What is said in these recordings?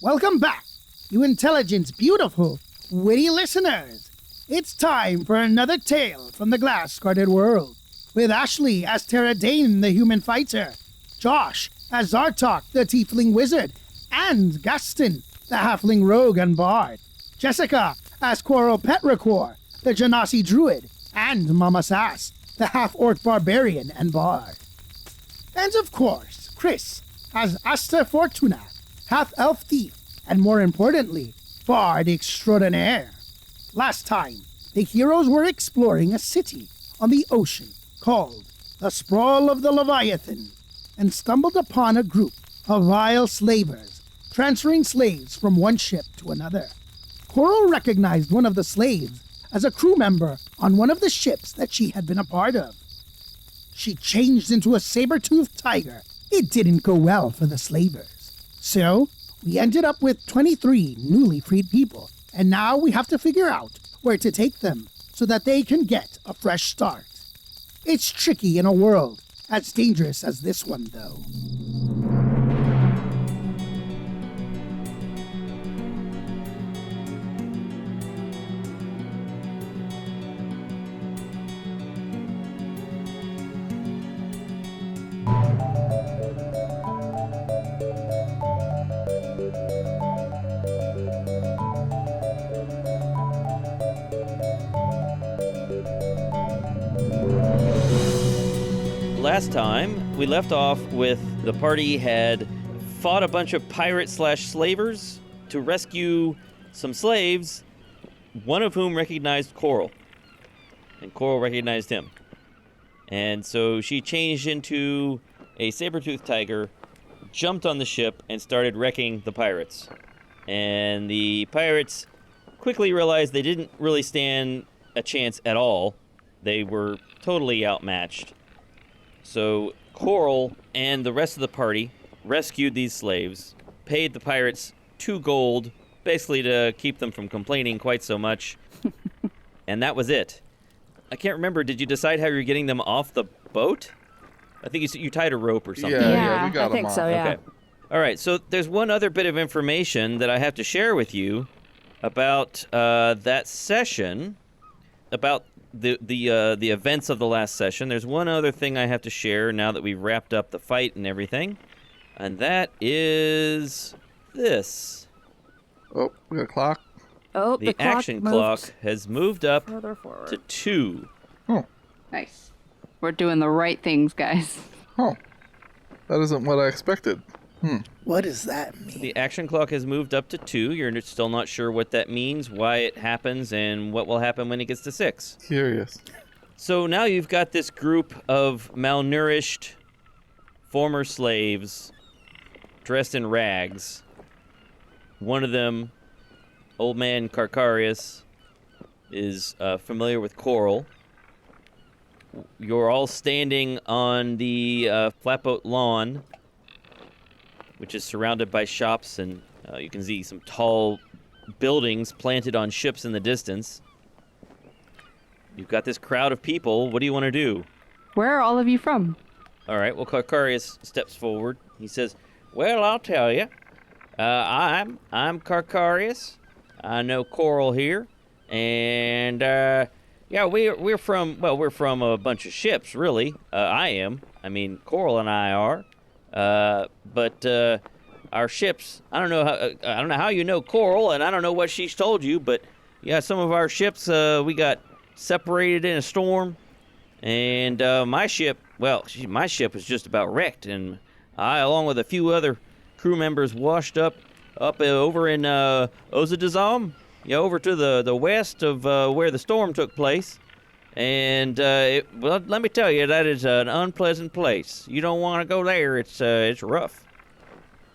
Welcome back, you intelligent, beautiful, witty listeners. It's time for another tale from the glass-guarded world, with Ashley as Terra Dane, the human fighter, Josh as Zartok, the tiefling wizard, and Gaston, the halfling rogue and bard, Jessica as Quoro Petricor, the Genasi druid, and Mama Sass, the half-orc barbarian and bard. And of course, Chris as Asta Fortuna, half-elf thief, and more importantly, bard extraordinaire. Last time, the heroes were exploring a city on the ocean called the Sprawl of the Leviathan, and stumbled upon a group of vile slavers transferring slaves from one ship to another. Coral recognized one of the slaves as a crew member on one of the ships that she had been a part of. She changed into a saber-toothed tiger. It didn't go well for the slavers. So, we ended up with 23 newly freed people, and now we have to figure out where to take them so that they can get a fresh start. It's tricky in a world as dangerous as this one, though. Last time, we left off with the party had fought a bunch of pirate/slavers to rescue some slaves, one of whom recognized Coral. And Coral recognized him. And so she changed into a saber-toothed tiger, jumped on the ship, and started wrecking the pirates. And the pirates quickly realized they didn't really stand a chance at all. They were totally outmatched. So Coral and the rest of the party rescued these slaves, paid the pirates 2 gold, basically to keep them from complaining quite so much, and that was it. I can't remember, did you decide how you were getting them off the boat? I think you tied a rope or something. Yeah, we got them I think off. so, yeah. Okay. All right, so there's one other bit of information that I have to share with you about that session, about the events of the last session. There's one other thing I have to share now that we've wrapped up the fight and everything, and that is this. Oh, we got a clock. Oh, The clock action moved clock has moved up further forward. to 2. Oh, Nice. We're doing the right things, guys. oh. That isn't what I expected. What does that mean? The action clock has moved up to 2. You're still not sure what that means, why it happens, and what will happen when it gets to 6. Curious. So now you've got this group of malnourished former slaves dressed in rags. One of them, old man Carcarius, is familiar with Coral. You're all standing on the flatboat lawn, which is surrounded by shops, and you can see some tall buildings planted on ships in the distance. You've got this crowd of people. What do you want to do? Where are all of you from? All right, well, Carcarius steps forward. He says, well, I'll tell you. I'm Carcarius. I know Coral here. And, yeah, we're from a bunch of ships, really. I mean, Coral and I are. But our ships, I don't know how you know Coral, and I don't know what she's told you, but yeah, some of our ships, we got separated in a storm, and my ship was just about wrecked, and I, along with a few other crew members, washed up over in Ozadazam, over to the west of where the storm took place. And, well, let me tell you, that is an unpleasant place. You don't want to go there. It's rough.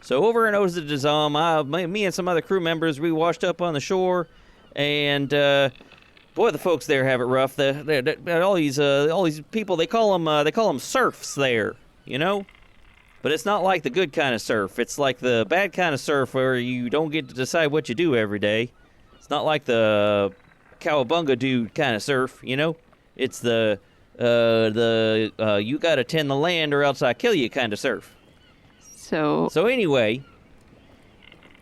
So over in Ozadazam, me and some other crew members, we washed up on the shore, and, boy, the folks there have it rough. They're all these people, they call them serfs there, But it's not like the good kind of surf. It's like the bad kind of surf where you don't get to decide what you do every day. It's not like the cowabunga dude kind of surf, It's the you gotta tend the land or else I kill you kind of surf. So So anyway,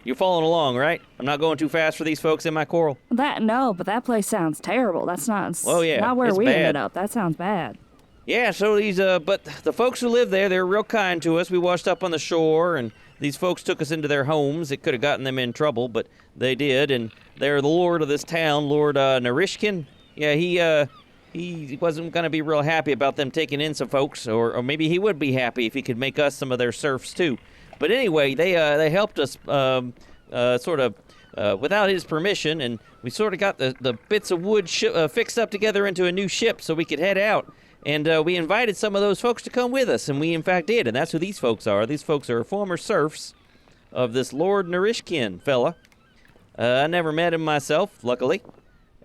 You're following along, right? I'm not going too fast for these folks in my coral. No, but that place sounds terrible. That's not. Oh, yeah, Not where it's we bad. ended up. That sounds bad. Yeah, so but the folks who live there, they're real kind to us. We washed up on the shore, and these folks took us into their homes. It could have gotten them in trouble, but they did, and they're the lord of this town, Lord Narishkin. Yeah, he wasn't going to be real happy about them taking in some folks, or maybe he would be happy if he could make us some of their serfs, too. But anyway, they helped us sort of without his permission, and we sort of got the bits of wood fixed up together into a new ship so we could head out. And we invited some of those folks to come with us, and we in fact did, and that's who these folks are. These folks are former serfs of this Lord Narishkin fella. I never met him myself, luckily.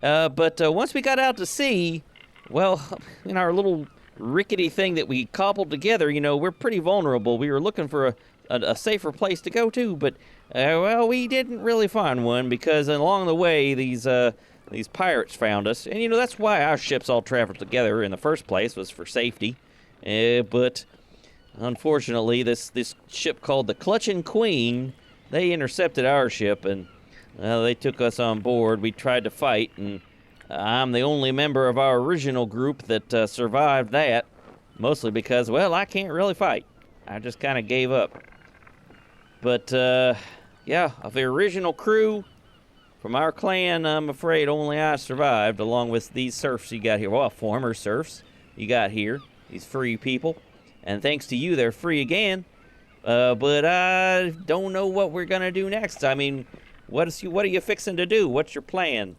But once we got out to sea, well, in our little rickety thing that we cobbled together, we're pretty vulnerable. We were looking for a safer place to go to, but, well, we didn't really find one because along the way, these pirates found us. And, that's why our ships all traveled together in the first place, was for safety. But unfortunately, this ship called the Clutching Queen, they intercepted our ship, and they took us on board. We tried to fight, and I'm the only member of our original group that survived that, mostly because, well, I can't really fight. I just kind of gave up. But, yeah, of the original crew from our clan, I'm afraid only I survived, along with these serfs you got here. Well, former serfs you got here, these free people. And thanks to you, they're free again. But I don't know what we're going to do next. I mean, what are you fixing to do? What's your plan?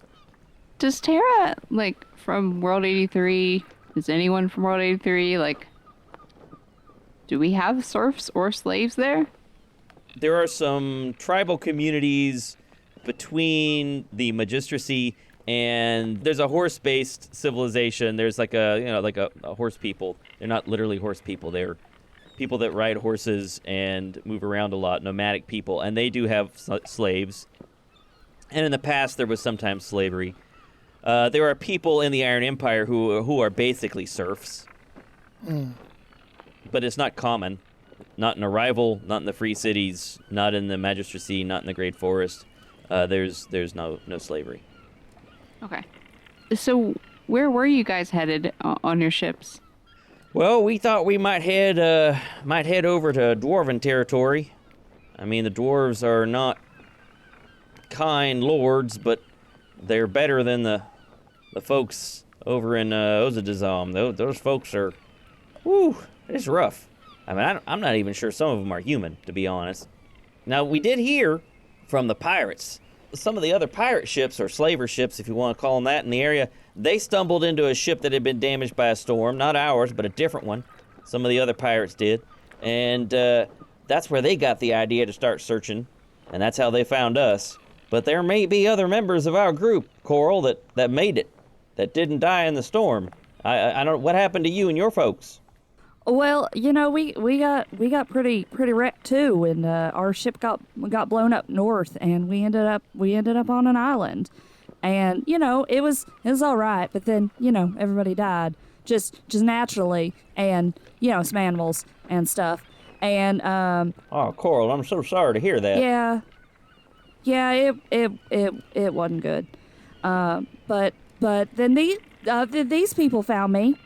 Does Tara, from World 83, is anyone from World 83, do we have serfs or slaves there? There are some tribal communities between the magistracy and there's a horse-based civilization. There's like a horse people. They're not literally horse people. They're people that ride horses and move around a lot, nomadic people, and they do have slaves. And in the past, there was sometimes slavery. There are people in the Iron Empire who are basically serfs, but it's not common. Not in Arrival, not in the Free Cities, not in the Magistracy, not in the Great Forest. There's no slavery. Okay. So where were you guys headed on your ships? Well, we thought we might head over to Dwarven territory. I mean, the dwarves are not kind lords, but they're better than the folks over in Ozadazam. Those folks are, it's rough. I mean, I'm not even sure some of them are human, to be honest. Now, we did hear from the pirates. Some of the other pirate ships, or slaver ships, if you want to call them that, in the area, they stumbled into a ship that had been damaged by a storm. Not ours, but a different one. Some of the other pirates did. And that's where they got the idea to start searching, and that's how they found us. But there may be other members of our group, Coral, that made it, that didn't die in the storm. I don't. What happened to you and your folks? Well, we got pretty wrecked too, and our ship got blown up north, and we ended up on an island, and it was all right, but then everybody died just naturally, and some animals and stuff, and Oh, Coral, I'm so sorry to hear that. Yeah, it wasn't good, but then these people found me.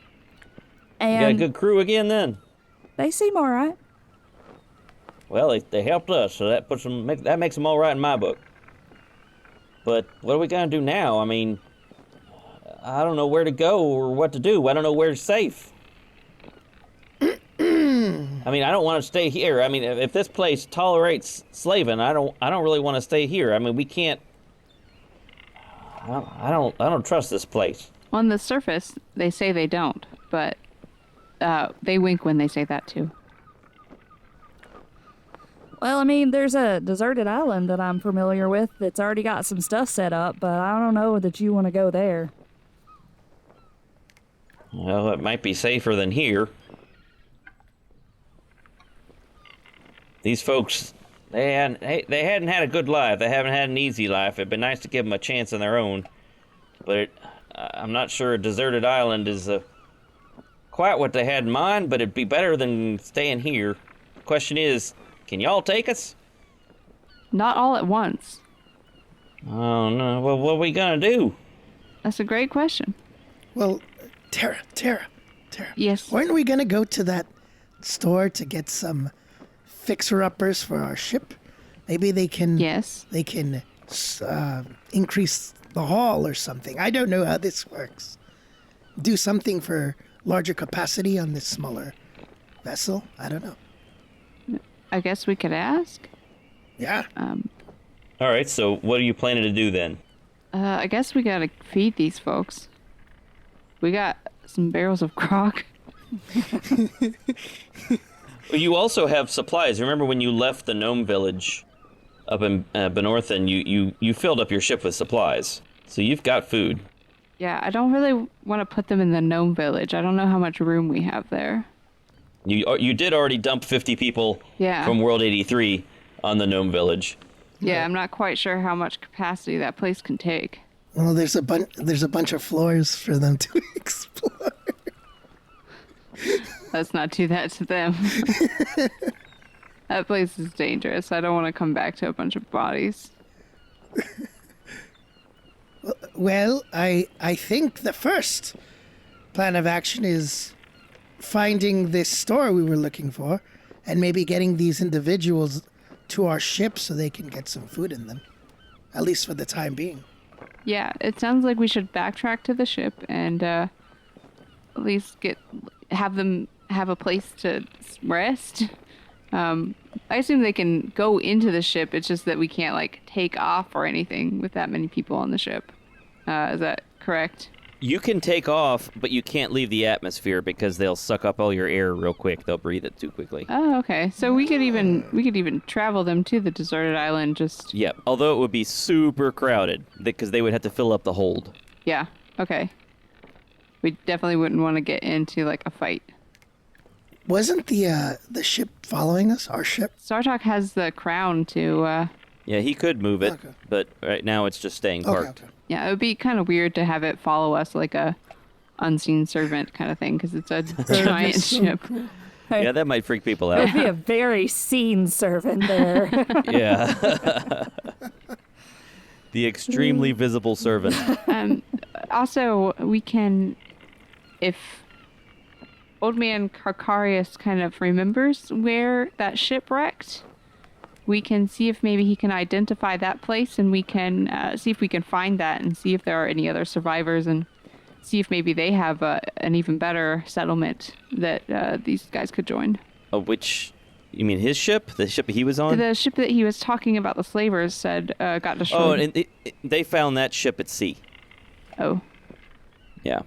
You got a good crew again, then? They seem all right. Well, they helped us, so that makes them all right in my book. But what are we gonna do now? I mean, I don't know where to go or what to do. I don't know where's safe. I mean, I don't want to stay here. I mean, if this place tolerates slaving, I don't really want to stay here. I mean, we can't. I don't trust this place. On the surface, they say they don't, but they wink when they say that too. Well, I mean, there's a deserted island that I'm familiar with that's already got some stuff set up, but I don't know that you want to go there. Well, it might be safer than here. These folks, they hadn't had a good life. They haven't had an easy life. It'd be nice to give them a chance on their own. But I'm not sure a deserted island is quite what they had in mind, but it'd be better than staying here. The question is, can y'all take us? not all at once. Oh no! Well, what are we gonna do? That's a great question. Well, Tara. Yes. Weren't we gonna go to that store to get some fixer-uppers for our ship? Maybe they can. Yes. They can increase the haul or something. I don't know how this works. Do something for larger capacity on this smaller vessel. I don't know. I guess we could ask. Yeah. All right. So, what are you planning to do then? I guess we gotta feed these folks. We got some barrels of grog. Well, you also have supplies. Remember when you left the gnome village up in Benorthen, you filled up your ship with supplies. So you've got food. Yeah, I don't really want to put them in the gnome village. I don't know how much room we have there. You did already dump 50 people Yeah. from World 83 on the gnome village. Yeah, I'm not quite sure how much capacity that place can take. Well, there's a bunch of floors for them to explore. Let's not do that to them. That place is dangerous. I don't want to come back to a bunch of bodies. Well, I think the first plan of action is finding this store we were looking for and maybe getting these individuals to our ship so they can get some food in them, at least for the time being. Yeah, it sounds like we should backtrack to the ship and at least have them have a place to rest. I assume they can go into the ship. It's just that we can't like take off or anything with that many people on the ship. Is that correct? You can take off, but you can't leave the atmosphere because they'll suck up all your air real quick. They'll breathe it too quickly. Oh, okay. So we could even travel them to the deserted island. Just Yeah, although it would be super crowded because they would have to fill up the hold. yeah. Okay. We definitely wouldn't want to get into like a fight. Wasn't the ship following us? Our ship? Startalk has the crown to. Yeah, he could move it, Okay. but right now it's just staying parked. Okay. Yeah, it would be kind of weird to have it follow us like a unseen servant kind of thing because it's a giant ship. Yeah, that might freak people It'd out. be a very seen servant there. Yeah. The extremely visible servant. Also, we can, if Old Man Carcarius kind of remembers where that ship wrecked, we can see if maybe he can identify that place, and we can see if we can find that and see if there are any other survivors and see if maybe they have an even better settlement that these guys could join. Which, you mean his ship? The ship he was on? The ship that he was talking about, the slavers said got destroyed. Oh, and they found that ship at sea. Oh. Yeah.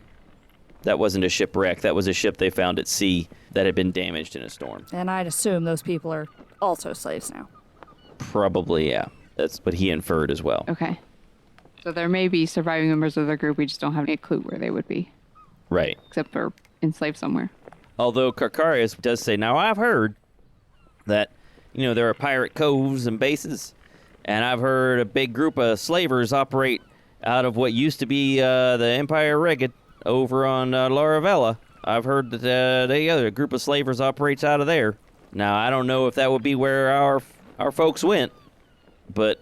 That wasn't a shipwreck. That was a ship they found at sea that had been damaged in a storm. And I'd assume those people are also slaves now. Probably, yeah. That's what he inferred as well. Okay. So there may be surviving members of the group. We just don't have any clue where they would be, Right. except for enslaved somewhere. Although Carcarius does say, now I've heard that, there are pirate coves and bases, and I've heard a big group of slavers operate out of what used to be the Empire Regid over on Laravella. I've heard that a group of slavers operates out of there. Now, I don't know if that would be where our folks went, but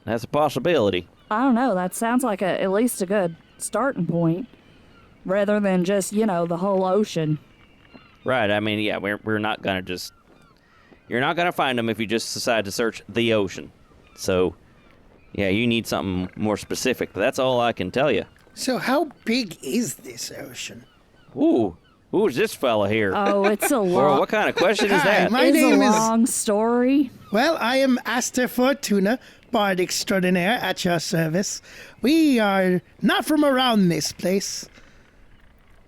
that's a possibility. I don't know. That sounds like at least a good starting point, rather than just the whole ocean. Right. I mean, yeah, we're not gonna just. You're not gonna find them if you just decide to search the ocean. So, yeah, you need something more specific. But that's all I can tell you. So how big is this ocean? Ooh, who's this fella here? Oh, it's a Or long. what kind of question is Hi, that? my It's name a is... long story. Well, I am Aster Fortuna, Bard Extraordinaire, at your service. We are not from around this place.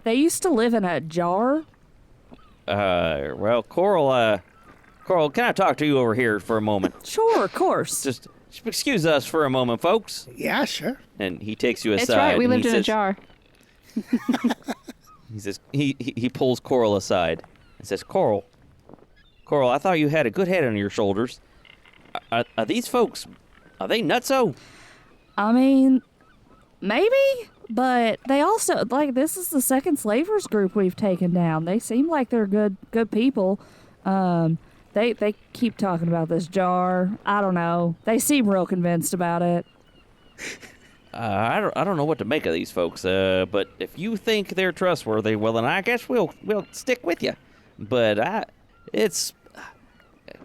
They used to live in a jar. Well, Coral, can I talk to you over here for a moment? Sure, of course. Just excuse us for a moment, folks. Yeah, sure. And he takes you aside. It's right. We and lived he in a says- jar. He says he pulls Coral aside and says, Coral, I thought you had a good head on your shoulders. Are these folks? Are they nutso? I mean, maybe, but they also this is the second slavers group we've taken down. They seem like they're good people. They keep talking about this jar. I don't know. They seem real convinced about it. I don't know what to make of these folks. But if you think they're trustworthy, well, then I guess we'll stick with you. But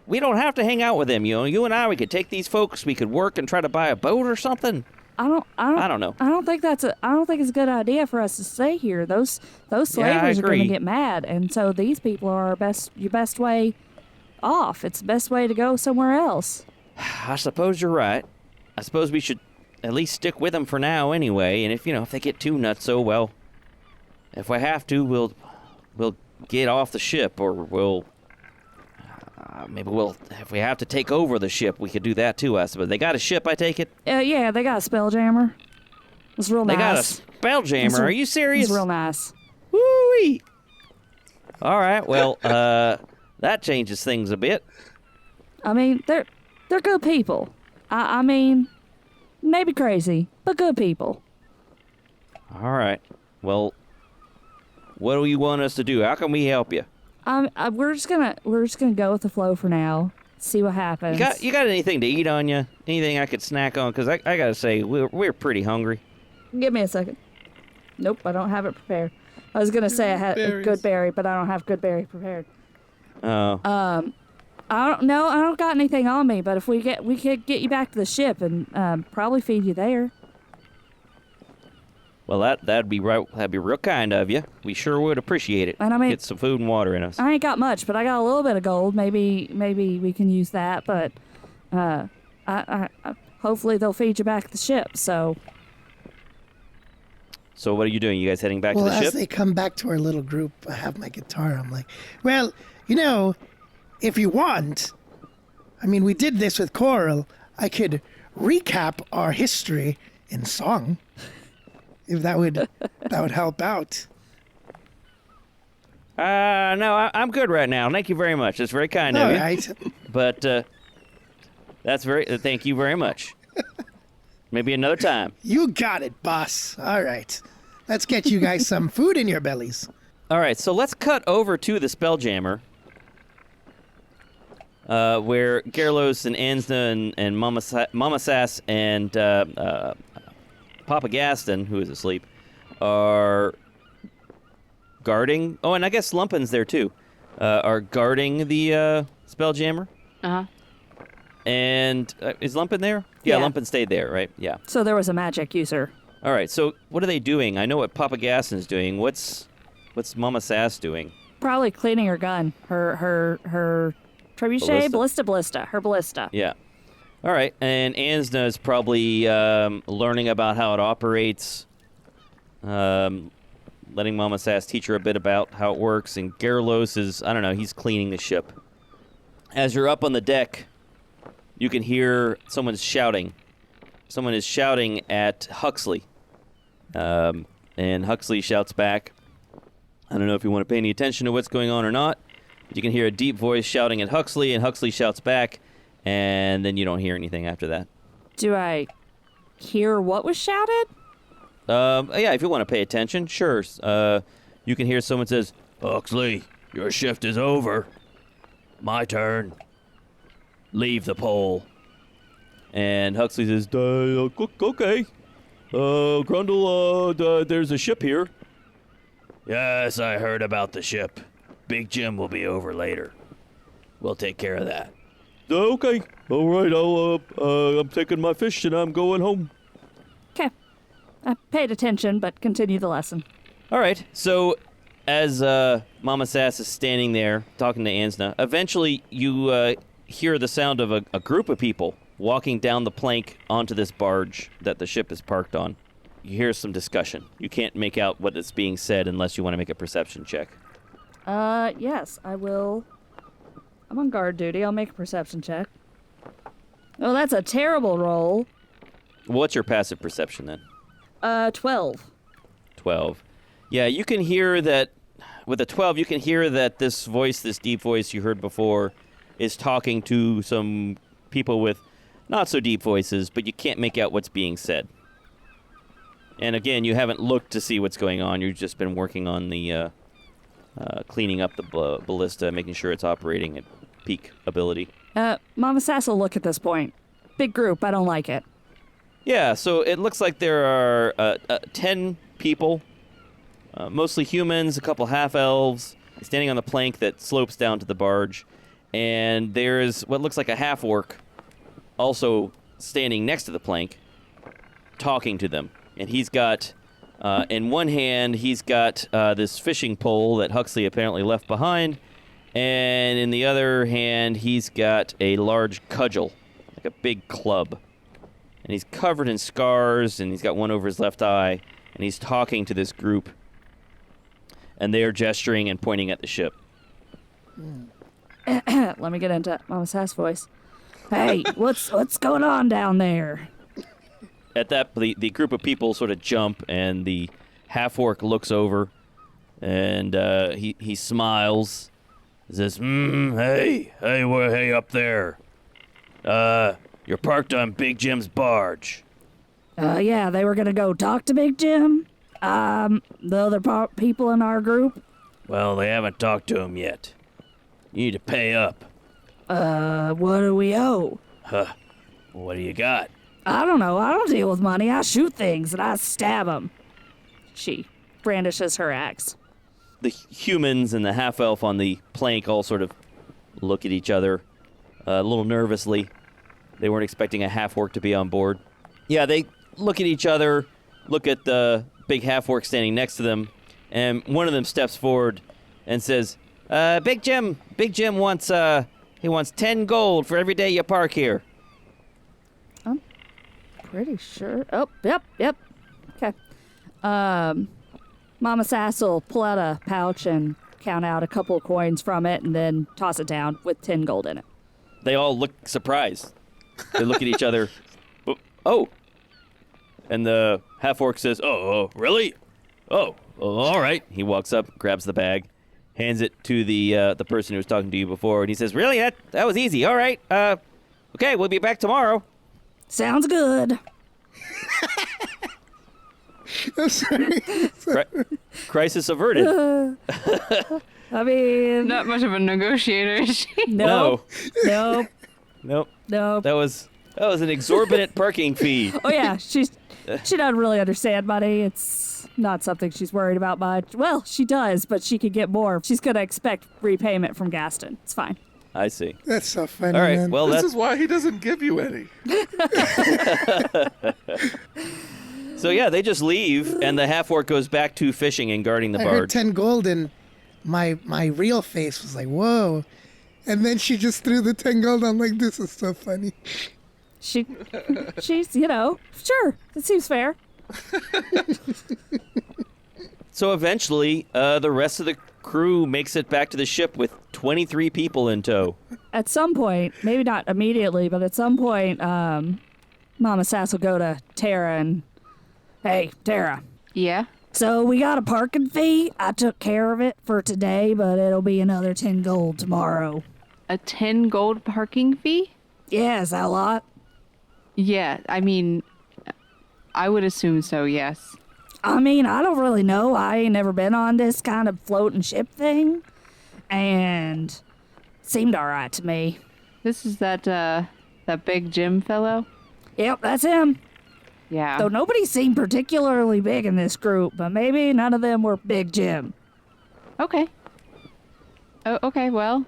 we don't have to hang out with them. You know, you and I, we could take these folks. We could work and try to buy a boat or something. I don't know. I don't think it's a good idea for us to stay here. Those slavers are going to get mad, and so these people are your best way off. It's the best way to go somewhere else. I suppose you're right. I suppose we should at least stick with them for now anyway. And if they get too nutso, well, if we have to, we'll get off the ship, or maybe if we have to take over the ship, we could do that too, I suppose. They got a ship, I take it? Yeah, they got a spelljammer. It's real nice. They got a spelljammer? Are you serious? It's real nice. Woo-wee! All right, well, that changes things a bit. I mean, they're good people. I mean, maybe crazy, but good people. All right. Well, what do you want us to do? How can we help you? We're just gonna go with the flow for now. See what happens. You got anything to eat on you? Anything I could snack on? Because I gotta say, we're pretty hungry. Give me a second. Nope, I don't have it prepared. I was gonna say I had a good berry, but I don't have good berry prepared. Oh. I don't got anything on me. But if we could get you back to the ship and probably feed you there. Well, that'd be right. That'd be real kind of you. We sure would appreciate it. And I mean, get some food and water in us. I ain't got much, but I got a little bit of gold. Maybe we can use that. But I hopefully they'll feed you back to the ship. So what are you doing? You guys heading back to the ship? Well, as they come back to our little group, I have my guitar. I'm like, well, if you want, I mean, we did this with Coral. I could recap our history in song. If that would help out. No, I'm good right now. Thank you very much. That's very kind of you. All right. But thank you very much. Maybe another time. You got it, boss. All right. Let's get you guys some food in your bellies. All right, so let's cut over to the Spelljammer, where Gerlos and Ansna and Mama Sass and Papa Gaston, who is asleep, are guarding. Oh, and I guess Lumpin's there too. Are guarding the Spelljammer. Uh-huh. And is Lumpin there? Yeah, Lumpin stayed there, right? Yeah. So there was a magic user. All right. So what are they doing? I know what Papa Gaston's doing. What's Mama Sass doing? Probably cleaning her gun. Her trebuchet, ballista. Her ballista. Yeah. All right, and Ansna is probably learning about how it operates, letting Mama Sass teach her a bit about how it works, and Gerlos is, I don't know, he's cleaning the ship. As you're up on the deck, you can hear someone's shouting. Someone is shouting at Huxley, and Huxley shouts back. I don't know if you want to pay any attention to what's going on or not, but you can hear a deep voice shouting at Huxley, and Huxley shouts back. And then you don't hear anything after that. Do I hear what was shouted? Yeah, if you want to pay attention, sure. You can hear someone says, "Huxley, your shift is over. My turn. Leave the pole." And Huxley says, "Okay. Grundle, there's a ship here." "Yes, I heard about the ship. Big Jim will be over later. We'll take care of that." "Okay. All right. I'm taking my fish and I'm going home." Okay. I paid attention, but continue the lesson. All right. So, as Mama Sass is standing there talking to Ansna, eventually you hear the sound of a group of people walking down the plank onto this barge that the ship is parked on. You hear some discussion. You can't make out what is being said unless you want to make a perception check. Yes, I will. I'm on guard duty. I'll make a perception check. Oh, that's a terrible roll. What's your passive perception then? 12. 12. Yeah, you can hear that. With a 12, you can hear that this voice, this deep voice you heard before, is talking to some people with not so deep voices, but you can't make out what's being said. And again, you haven't looked to see what's going on. You've just been working on the cleaning up the ballista, making sure it's operating at peek ability. Mama Sass will look at this point. Big group, I don't like it. Yeah, so it looks like there are 10 people, mostly humans, a couple half-elves, standing on the plank that slopes down to the barge. And there's what looks like a half-orc also standing next to the plank, talking to them. And he's got, in one hand, he's got this fishing pole that Huxley apparently left behind. And in the other hand, he's got a large cudgel, like a big club. And he's covered in scars, and he's got one over his left eye. And he's talking to this group. And they are gesturing and pointing at the ship. Let me get into Mama Sass voice. Hey, what's going on down there? At that, the group of people sort of jump, and the half-orc looks over, and he smiles. He says, hey up there. You're parked on Big Jim's barge. Yeah, they were gonna go talk to Big Jim. The other people in our group. Well, they haven't talked to him yet. You need to pay up. What do we owe? What do you got? I don't know. I don't deal with money. I shoot things and I stab them. She brandishes her axe. The humans and the half-elf on the plank all sort of look at each other a little nervously. They weren't expecting a half-orc to be on board. Yeah, they look at each other, look at the big half-orc standing next to them, and one of them steps forward and says, Big Jim wants, he wants 10 gold for every day you park here. I'm pretty sure. Oh, yep. Okay. Mama Sass will pull out a pouch and count out a couple of coins from it and then toss it down with 10 gold in it. They all look surprised. They look at each other. Oh. And the half-orc says, oh, really? Oh, all right. He walks up, grabs the bag, hands it to the person who was talking to you before, and he says, really? That was easy. All right. Okay, we'll be back tomorrow. Sounds good. I'm sorry. Crisis averted. I mean... Not much of a negotiator, is she? Nope. Nope. Nope. That was an exorbitant parking fee. Oh, yeah. She doesn't really understand money. It's not something she's worried about much. Well, she does, but she could get more. She's going to expect repayment from Gaston. It's fine. I see. That's so funny, All right, man. well, This is why he doesn't give you any. So, yeah, they just leave, and the half-orc goes back to fishing and guarding the I heard barge. 10 gold, and my real face was like, whoa. And then she just threw the 10 gold. I'm like, this is so funny. She's, sure. It seems fair. So eventually, the rest of the crew makes it back to the ship with 23 people in tow. At some point, maybe not immediately, but at some point, Mama Sass will go to Tara and, hey, Tara. Yeah. So we got a parking fee. I took care of it for today, but it'll be another 10 gold tomorrow. A 10 gold parking fee? Yeah, is that a lot? Yeah, I mean, I would assume so, yes. I mean, I don't really know. I ain't never been on this kind of floating ship thing, and it seemed all right to me. This is that big Jim fellow? Yep, that's him. Yeah. Though nobody seemed particularly big in this group, but maybe none of them were Big Jim. Okay. Oh, okay, well.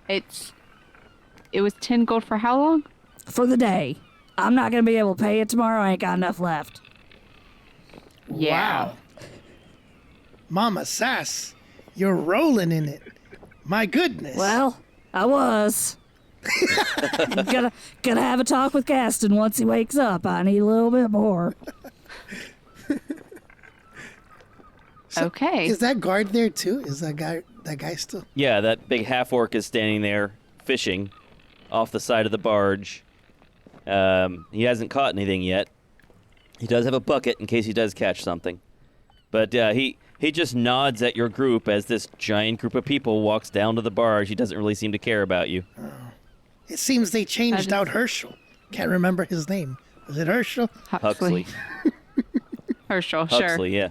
It was 10 gold for how long? For the day. I'm not going to be able to pay it tomorrow. I ain't got enough left. Yeah. Wow. Mama Sass, you're rolling in it. My goodness. Well, I was. gonna have a talk with Gaston once he wakes up. I need a little bit more. Okay. Is that guard there too? Is that guy still? Yeah, that big half-orc is standing there fishing off the side of the barge. He hasn't caught anything yet. He does have a bucket in case he does catch something. But he just nods at your group as this giant group of people walks down to the barge. He doesn't really seem to care about you. It seems they changed out Herschel. Can't remember his name. Was it Herschel? Huxley. Herschel, sure. Huxley, yeah.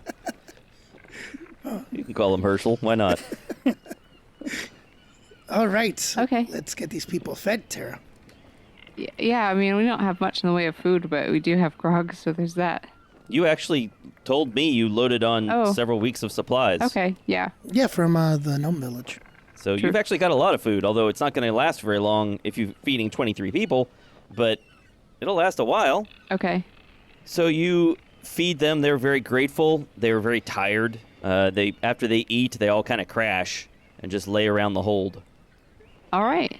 You can call him Herschel. Why not? All right. Okay. Let's get these people fed, Tara. Yeah, I mean, we don't have much in the way of food, but we do have grog, so there's that. You actually told me you loaded on several weeks of supplies. Okay, yeah. Yeah, from the gnome village. So you've actually got a lot of food, although it's not going to last very long if you're feeding 23 people, but it'll last a while. Okay. So you feed them. They're very grateful. They're very tired. After they eat, they all kind of crash and just lay around the hold. All right.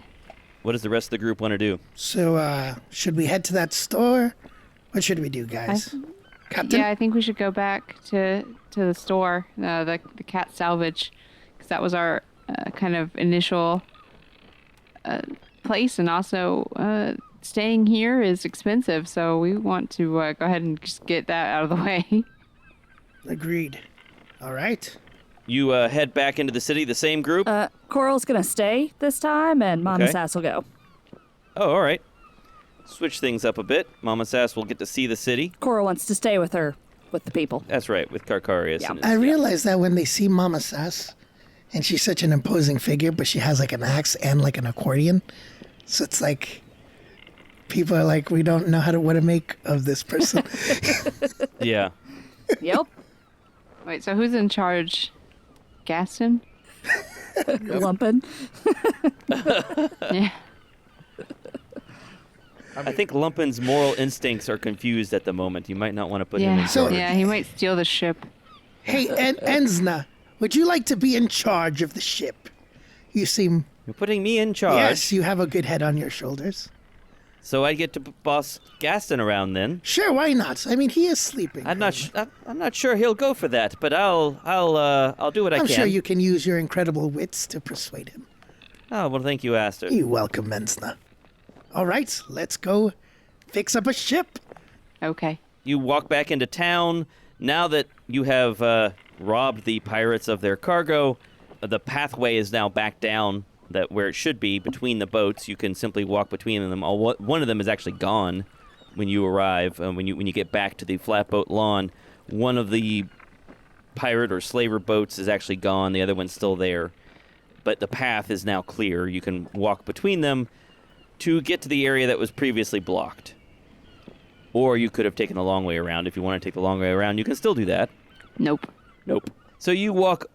What does the rest of the group want to do? So, should we head to that store? What should we do, guys? Captain? Yeah, I think we should go back to the store, the cat salvage, because that was our kind of initial place, and also staying here is expensive, so we want to go ahead and just get that out of the way. Agreed. All right. You head back into the city, the same group? Coral's gonna stay this time, and Mama Sass will go. Oh, all right. Switch things up a bit. Mama Sass will get to see the city. Coral wants to stay with her, with the people. That's right, with Carcarius. Yeah. I realize that when they see Mama Sass, and she's such an imposing figure, but she has like an axe and like an accordion. So it's like, people are like, we don't know what to make of this person. Yeah. Yep. Wait, so who's in charge? Gaston? Lumpin. Yeah. I I think Lumpin's moral instincts are confused at the moment. You might not want to put him Yeah. in So- charge. Yeah, he might steal the ship. Hey, Enzna, would you like to be in charge of the ship? You seem... You're putting me in charge. Yes, you have a good head on your shoulders. So I get to boss Gaston around then. Sure, why not? I mean, he is sleeping. I'm not sure he'll go for that, but I'll do what I I'm can. sure you can use your incredible wits to persuade him. Oh, well, thank you, Aster. You're welcome, Enzna. All right, let's go fix up a ship. Okay. You walk back into town. Now that you have robbed the pirates of their cargo, the pathway is now back down where it should be between the boats. You can simply walk between them. One of them is actually gone when you arrive. When you get back to the flatboat lawn, one of the pirate or slaver boats is actually gone. The other one's still there. But the path is now clear. You can walk between them to get to the area that was previously blocked. Or you could have taken the long way around. If you want to take the long way around, you can still do that. Nope. Nope. So you walk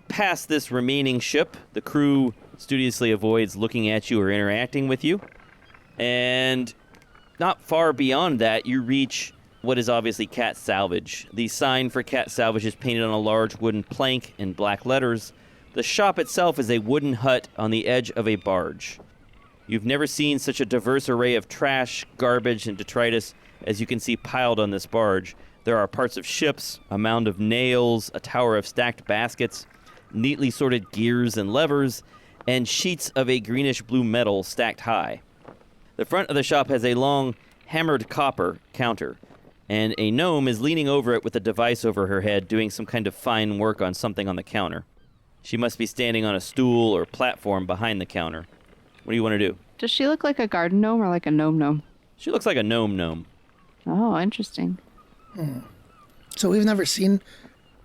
past this remaining ship. The crew studiously avoids looking at you or interacting with you. And not far beyond that, you reach what is obviously Cat Salvage. The sign for Cat Salvage is painted on a large wooden plank in black letters. The shop itself is a wooden hut on the edge of a barge. You've never seen such a diverse array of trash, garbage, and detritus as you can see piled on this barge. There are parts of ships, a mound of nails, a tower of stacked baskets, neatly sorted gears and levers, and sheets of a greenish-blue metal stacked high. The front of the shop has a long, hammered copper counter, and a gnome is leaning over it with a device over her head doing some kind of fine work on something on the counter. She must be standing on a stool or platform behind the counter. What do you want to do? Does she look like a garden gnome or like a gnome? She looks like a gnome. Oh, interesting. So we've never seen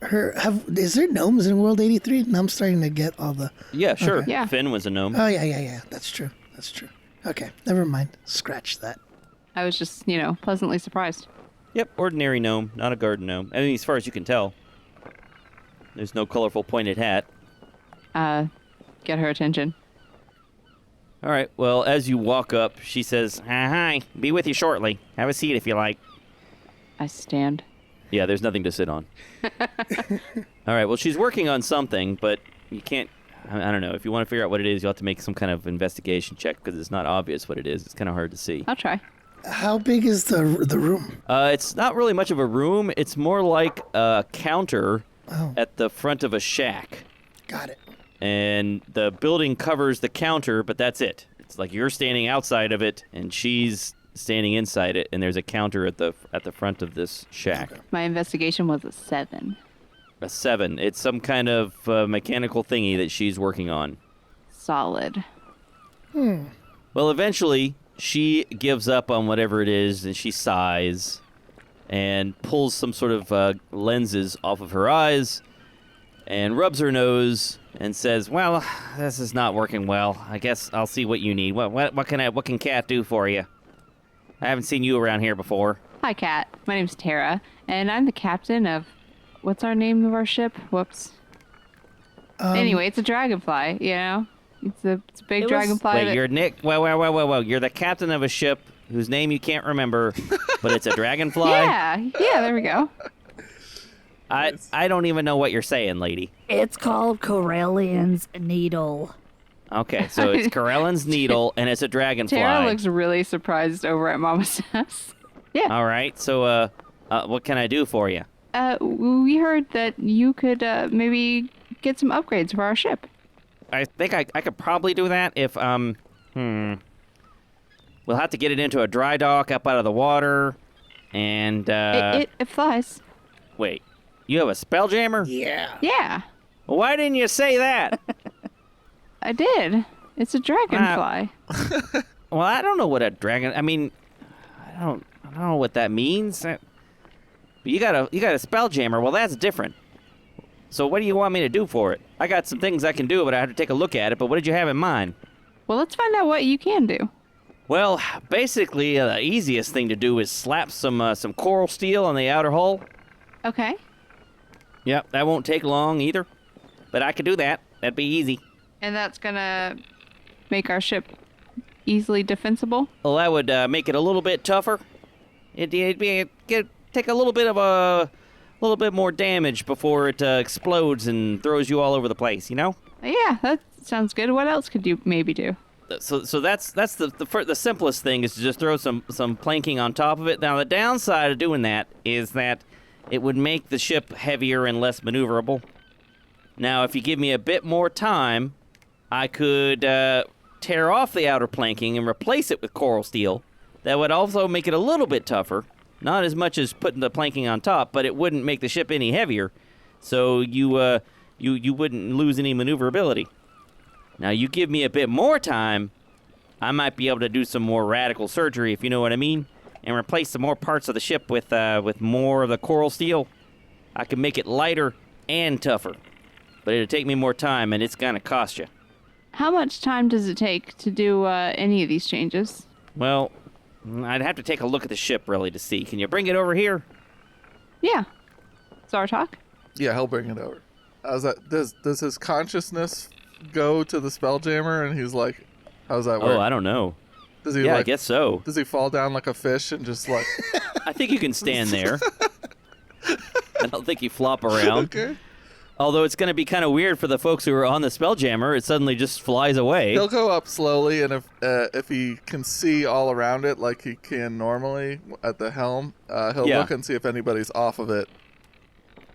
her. Is there gnomes in World 83? Now I'm starting to get all the... Yeah, sure. Okay. Yeah. Finn was a gnome. Oh, yeah. That's true. Okay, never mind. Scratch that. I was just, pleasantly surprised. Yep, ordinary gnome, not a garden gnome. I mean, as far as you can tell. There's no colorful pointed hat. Get her attention. All right, well, as you walk up, she says, Hi, be with you shortly. Have a seat if you like. I stand. Yeah, there's nothing to sit on. All right, well, she's working on something, but you can't, I don't know. If you want to figure out what it is, you'll have to make some kind of investigation check because it's not obvious what it is. It's kind of hard to see. I'll try. How big is the room? It's not really much of a room. It's more like a counter at the front of a shack. Got it. And the building covers the counter, but that's it. It's like you're standing outside of it, and she's standing inside it, and there's a counter at the front of this shack. Okay. My investigation was a 7. A 7. It's some kind of mechanical thingy that she's working on. Solid. Well, eventually, she gives up on whatever it is, and she sighs and pulls some sort of lenses off of her eyes and rubs her nose and says, "Well, this is not working well. I guess I'll see what you need. What can Cat do for you? I haven't seen you around here before." Hi, Kat. My name's Tara, and I'm the captain of... What's our name of our ship? Whoops. Anyway, it's a dragonfly, you know? It's a big dragonfly. Wait, you're Nick? Well. You're the captain of a ship whose name you can't remember, but it's a dragonfly? Yeah, there we go. I don't even know what you're saying, lady. It's called Corellian's Needle. Okay, so it's Corellan's Needle, and it's a dragonfly. Tara looks really surprised over at Mama Sass. Yeah. All right, so what can I do for you? We heard that you could maybe get some upgrades for our ship. I think I could probably do that if, we'll have to get it into a dry dock up out of the water, and, It flies. Wait, you have a spelljammer? Yeah. Yeah, Well, why didn't you say that? I did. It's a dragonfly. Well, I don't know what a dragon, I mean, I don't know what that means. But you got a spelljammer, well, that's different. So what do you want me to do for it? I got some things I can do, but I have to take a look at it, but what did you have in mind? Well, let's find out what you can do. Well, basically, the easiest thing to do is slap some coral steel on the outer hull. Okay. Yep, that won't take long either. But I could do that. That'd be easy. And that's gonna make our ship easily defensible? Well, that would make it a little bit tougher. It'd take a little bit more damage before it explodes and throws you all over the place, you know? Yeah, that sounds good. What else could you maybe do? So that's the simplest thing is to just throw some planking on top of it. Now the downside of doing that is that it would make the ship heavier and less maneuverable. Now if you give me a bit more time, I could tear off the outer planking and replace it with coral steel. That would also make it a little bit tougher. Not as much as putting the planking on top, but it wouldn't make the ship any heavier. So you wouldn't lose any maneuverability. Now, you give me a bit more time, I might be able to do some more radical surgery, if you know what I mean, and replace some more parts of the ship with more of the coral steel. I can make it lighter and tougher, but it'll take me more time, and it's gonna cost you. How much time does it take to do any of these changes? Well, I'd have to take a look at the ship, really, to see. Can you bring it over here? Yeah. Zartok? Yeah, he'll bring it over. How's that? Does his consciousness go to the spelljammer and he's like, how's that work? Oh, I don't know. Does he Yeah, I like, guess so. Does he fall down like a fish and just like... I think you can stand there. I don't think you flop around. Okay. Although it's going to be kind of weird for the folks who are on the spelljammer, it suddenly just flies away. He'll go up slowly, and if he can see all around it like he can normally at the helm, he'll look and see if anybody's off of it.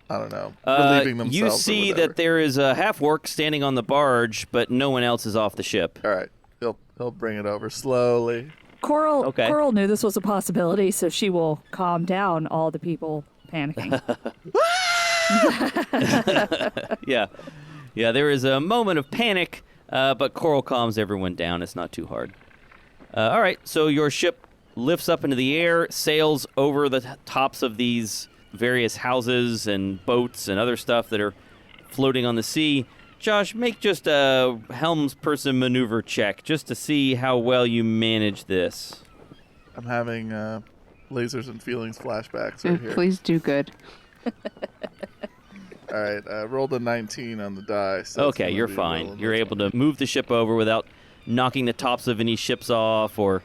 I don't know, relieving themselves. You see or whatever. that there is a half-orc standing on the barge, but no one else is off the ship. All right, he'll bring it over slowly. Coral knew this was a possibility, so she will calm down all the people panicking. Yeah, there is a moment of panic, but Coral calms everyone down. It's not too hard. All right, so your ship lifts up into the air, sails over the tops of these various houses and boats and other stuff that are floating on the sea. Josh, make just a helmsperson maneuver check just to see how well you manage this. I'm having lasers and feelings flashbacks right here. Please do good. All right, I rolled a 19 on the die. So Okay, you're fine. You're able to move the ship over without knocking the tops of any ships off or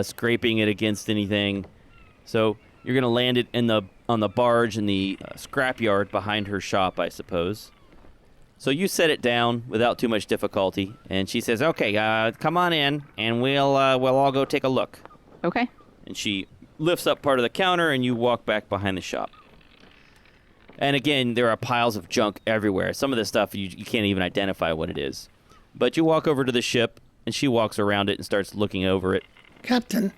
scraping it against anything. So you're going to land it on the barge in the scrapyard behind her shop, I suppose. So you set it down without too much difficulty, and she says, "Okay, come on in, and we'll all go take a look." Okay. And she lifts up part of the counter, and you walk back behind the shop. And again, there are piles of junk everywhere. Some of this stuff, you can't even identify what it is. But you walk over to the ship, and she walks around it and starts looking over it. Captain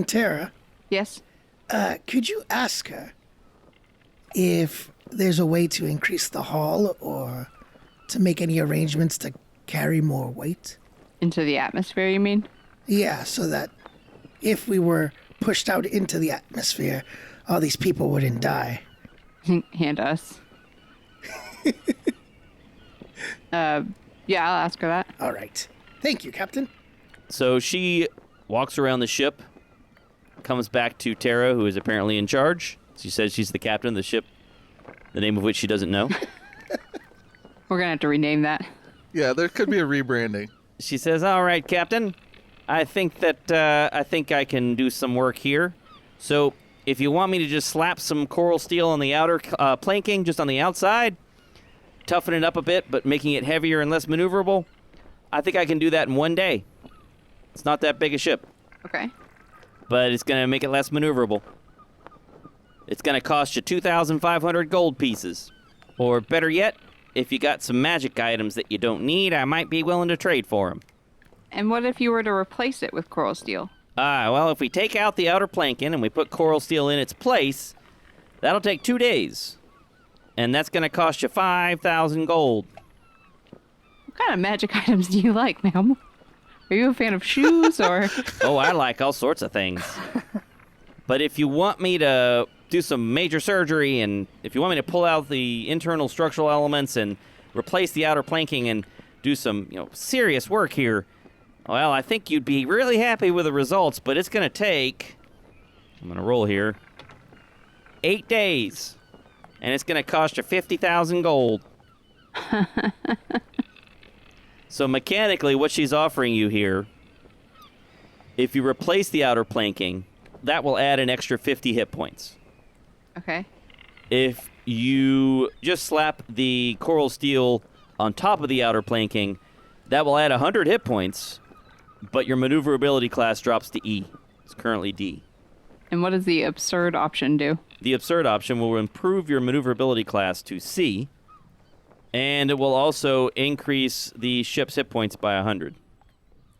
Tara, Yes. could you ask her if there's a way to increase the haul or to make any arrangements to carry more weight? Into the atmosphere, you mean? Yeah, so that if we were pushed out into the atmosphere, all these people wouldn't die. Hand us. Yeah, I'll ask her that. All right. Thank you, Captain. So she walks around the ship, comes back to Tara, who is apparently in charge. She says she's the captain of the ship, the name of which she doesn't know. We're gonna have to rename that. Yeah, there could be a rebranding. She says, "All right, Captain, I think I can do some work here. So if you want me to just slap some coral steel on the outer planking, just on the outside, toughen it up a bit, but making it heavier and less maneuverable, I think I can do that in 1 day. It's not that big a ship, Okay. but it's going to make it less maneuverable. It's going to cost you 2,500 gold pieces. Or better yet, if you got some magic items that you don't need, I might be willing to trade for them. And what if you were to replace it with coral steel? Well, if we take out the outer planking and we put coral steel in its place, that'll take 2 days. And that's going to cost you 5,000 gold. What kind of magic items do you like, ma'am? Are you a fan of shoes or? Oh, I like all sorts of things. But if you want me to do some major surgery, and if you want me to pull out the internal structural elements and replace the outer planking and do some, serious work here, well, I think you'd be really happy with the results, but it's going to take, I'm going to roll here, 8 days. And it's going to cost you 50,000 gold. So mechanically, what she's offering you here, if you replace the outer planking, that will add an extra 50 hit points. Okay. If you just slap the coral steel on top of the outer planking, that will add 100 hit points, but your maneuverability class drops to E. It's currently D. And what does the absurd option do? The absurd option will improve your maneuverability class to C, and it will also increase the ship's hit points by 100.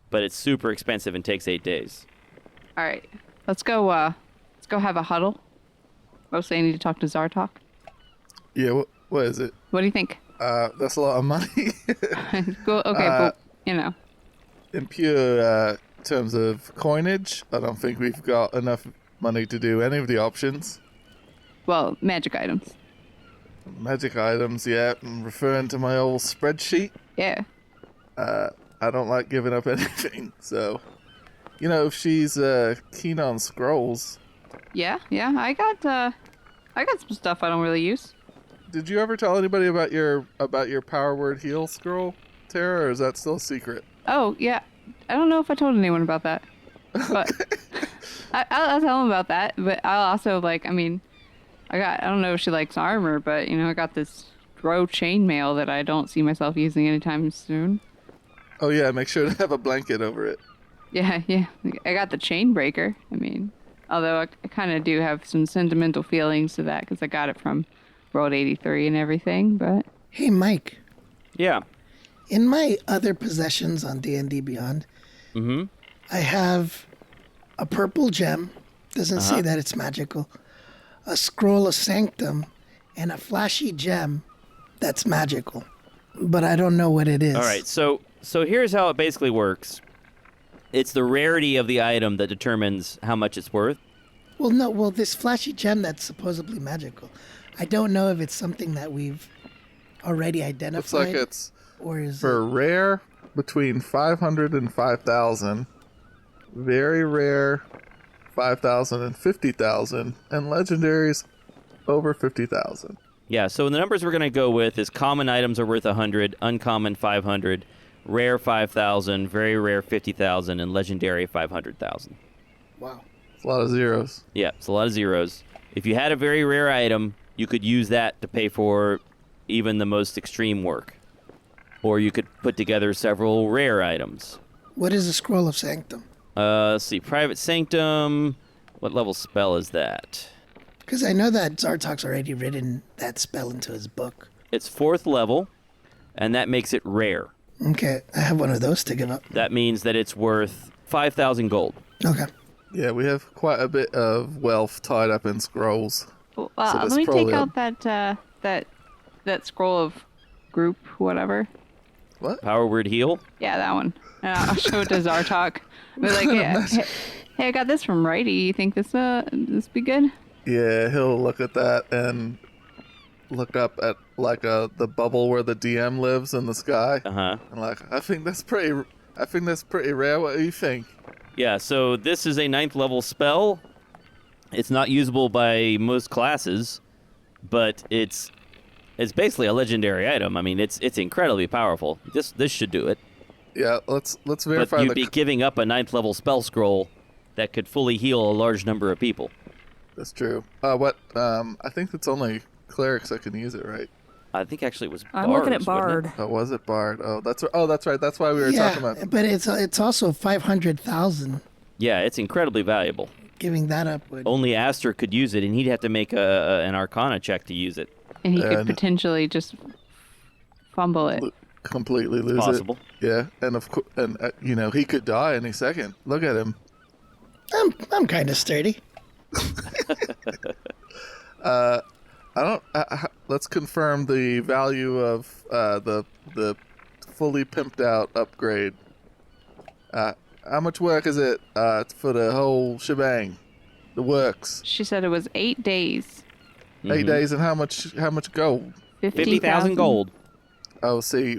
But it's super expensive and takes 8 days. All right. Let's go have a huddle. Mostly I need to talk to Zartok. Yeah, what is it? What do you think? That's a lot of money. Go, okay, but, In pure terms of coinage, I don't think we've got enough money to do any of the options. Well, magic items. Magic items, yeah. I'm referring to my old spreadsheet. Yeah. I don't like giving up anything, so... if she's keen on scrolls... Yeah. I got some stuff I don't really use. Did you ever tell anybody about your power word heal scroll, Tara, or is that still a secret? Oh, yeah. I don't know if I told anyone about that. But I'll tell them about that. But I'll also, I don't know if she likes armor, but, I got this drow chainmail that I don't see myself using anytime soon. Oh, yeah, make sure to have a blanket over it. Yeah. I got the chain breaker. Although I kind of do have some sentimental feelings to that because I got it from World 83 and everything, but... Hey, Mike. Yeah. In my other possessions on D&D Beyond, I have a purple gem, doesn't say that it's magical, a scroll of sanctum, and a flashy gem that's magical. But I don't know what it is. All right, so here's how it basically works. It's the rarity of the item that determines how much it's worth. Well, this flashy gem that's supposedly magical, I don't know if it's something that we've already identified. Looks like it's or is for rare between 500 and 5,000, very rare 5,000 and 50,000, and legendaries over 50,000. Yeah, so the numbers we're going to go with is common items are worth 100, uncommon 500, rare 5,000, very rare 50,000, and legendary 500,000. Wow. It's a lot of zeros. Yeah, it's a lot of zeros. If you had a very rare item, you could use that to pay for even the most extreme work. Or you could put together several rare items. What is a scroll of sanctum? Let's see, Private Sanctum. What level spell is that? Because I know that Zartok's already written that spell into his book. It's 4th level, and that makes it rare. Okay, I have one of those to give up. That means that it's worth 5,000 gold. Okay. Yeah, we have quite a bit of wealth tied up in scrolls. Well, So let that's me take probably out that scroll of group, whatever. What? Power word heal? Yeah, that one. I'll show it to Zartok. Be like, hey, I got this from Righty. You think this be good? Yeah, he'll look at that and look up at like the bubble where the DM lives in the sky. And like, I think that's pretty rare. What do you think? Yeah, so this is a 9th level spell. It's not usable by most classes, but it's basically a legendary item. I mean, it's incredibly powerful. This should do it. Yeah, let's verify. But you'd be giving up a 9th level spell scroll that could fully heal a large number of people. That's true. I think it's only clerics that can use it, right? I think actually it was Bard. I'm looking at Bard. Oh, was it Bard? Oh, that's right. That's why we were talking about. But it's also 500,000. Yeah, it's incredibly valuable. Giving that up would... Only Aster could use it, and he'd have to make an Arcana check to use it. And he could potentially just fumble it. Completely lose Possible. it. Yeah, and he could die any second. Look at him. I'm kind of sturdy. Let's confirm the value of the fully pimped out upgrade. How much work is it for the whole shebang? The works. She said it was 8 days. 8 days, and how much gold? 50,000 gold. Oh, see,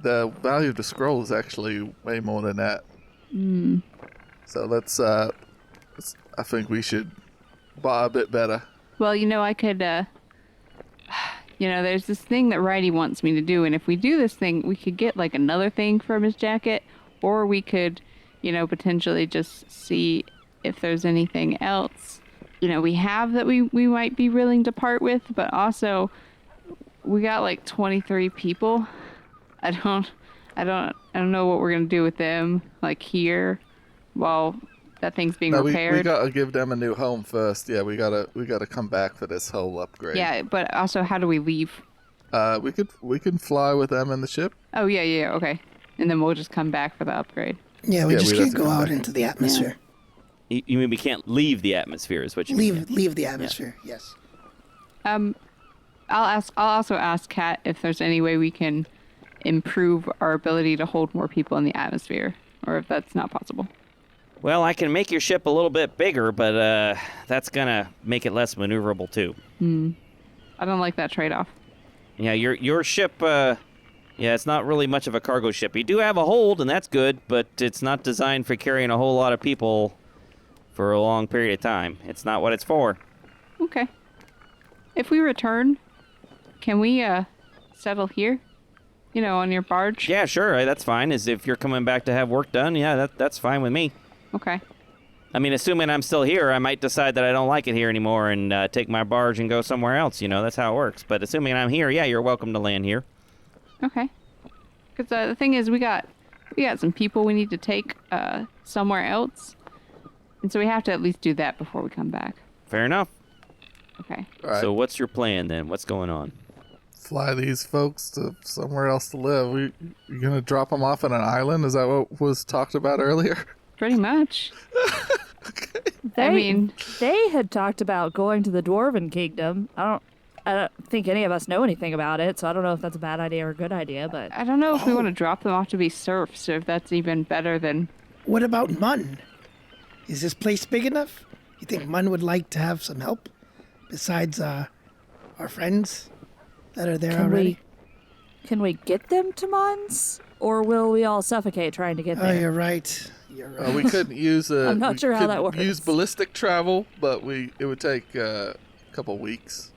the value of the scroll is actually way more than that. So let's. I think we should buy a bit better. Well, I could. There's this thing that Righty wants me to do, and if we do this thing, we could get like another thing from his jacket, or we could, potentially just see if there's anything else, we have that we might be willing to part with, but also we got like 23 people. I don't know what we're gonna do with them, like here, while that thing's being repaired. We gotta give them a new home first. Yeah, we gotta come back for this whole upgrade. Yeah, but also, how do we leave? We can fly with them in the ship. Oh yeah, okay. And then we'll just come back for the upgrade. Yeah, we just can't go out into the atmosphere. You mean we can't leave the atmosphere? Is what you mean? Leave the atmosphere. Yeah. Yes. I'll also ask Kat if there's any way we can improve our ability to hold more people in the atmosphere, or if that's not possible. Well, I can make your ship a little bit bigger, but that's gonna make it less maneuverable too. I don't like that trade-off. Yeah, your ship. It's not really much of a cargo ship. You do have a hold, and that's good, but it's not designed for carrying a whole lot of people for a long period of time. It's not what it's for. Okay. If we return, can we settle here? On your barge? Yeah, sure. That's fine. As if you're coming back to have work done, yeah, that's fine with me. Okay. I mean, assuming I'm still here, I might decide that I don't like it here anymore and take my barge and go somewhere else. That's how it works. But assuming I'm here, yeah, you're welcome to land here. Okay. Because the thing is, we got some people we need to take somewhere else, and so we have to at least do that before we come back. Fair enough. Okay. All right. So what's your plan then? What's going on? Fly these folks to somewhere else to live. You're gonna drop them off on an island? Is that what was talked about earlier? Pretty much. Okay. They had talked about going to the Dwarven Kingdom. I don't think any of us know anything about it, so I don't know if that's a bad idea or a good idea, but... I don't know if we want to drop them off to be serfs, or if that's even better than... What about Mun? Is this place big enough? You think Mun would like to have some help? Besides our friends that are there already? Can we get them to Mun's? Or will we all suffocate trying to get there? Oh, you're right. We couldn't use I'm not sure how that works. Use ballistic travel, but it would take a couple weeks.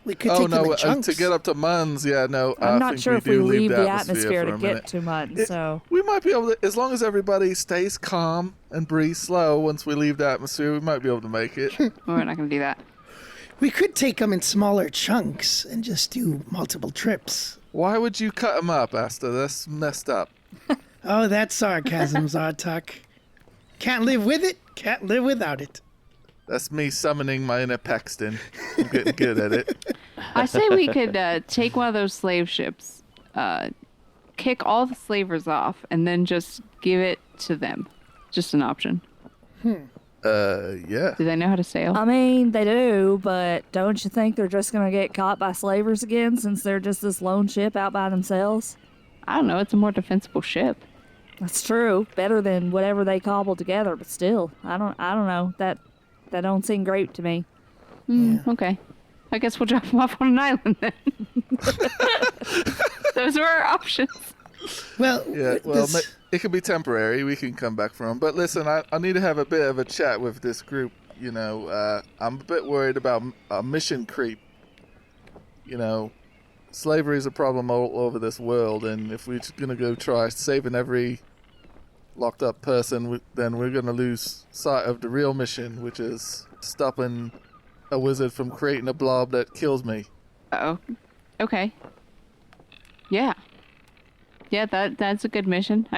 We could take them in chunks. To get up to Mun's, yeah, no. I'm not think sure we if we do leave the atmosphere atmosphere for to a get minute. to Mun, so... We might be able to, as long as everybody stays calm and breathes slow once we leave the atmosphere, we might be able to make it. We're not going to do that. We could take them in smaller chunks and just do multiple trips. Why would you cut them up, Asta? That's messed up. Oh, that's sarcasm, Zartuk. Can't live with it, can't live without it. That's me summoning my inner Paxton. I'm getting good at it. I say we could take one of those slave ships, kick all the slavers off, and then just give it to them. Just an option. Yeah. Do they know how to sail? I mean, they do, but don't you think they're just going to get caught by slavers again since they're just this lone ship out by themselves? I don't know. It's a more defensible ship. That's true. Better than whatever they cobbled together, but still, I don't know. That don't seem great to me. Okay. I guess we'll drop him off on an island then. Those are our options. Well, Yeah, well, it could be temporary. We can come back from. But listen, I need to have a bit of a chat with this group. You know, I'm a bit worried about mission creep. You know, slavery is a problem all over this world, and if we're just gonna go try saving every locked up person, then we're gonna lose sight of the real mission, which is stopping a wizard from creating a blob that kills me. Oh, okay. Yeah. Yeah, that's a good mission.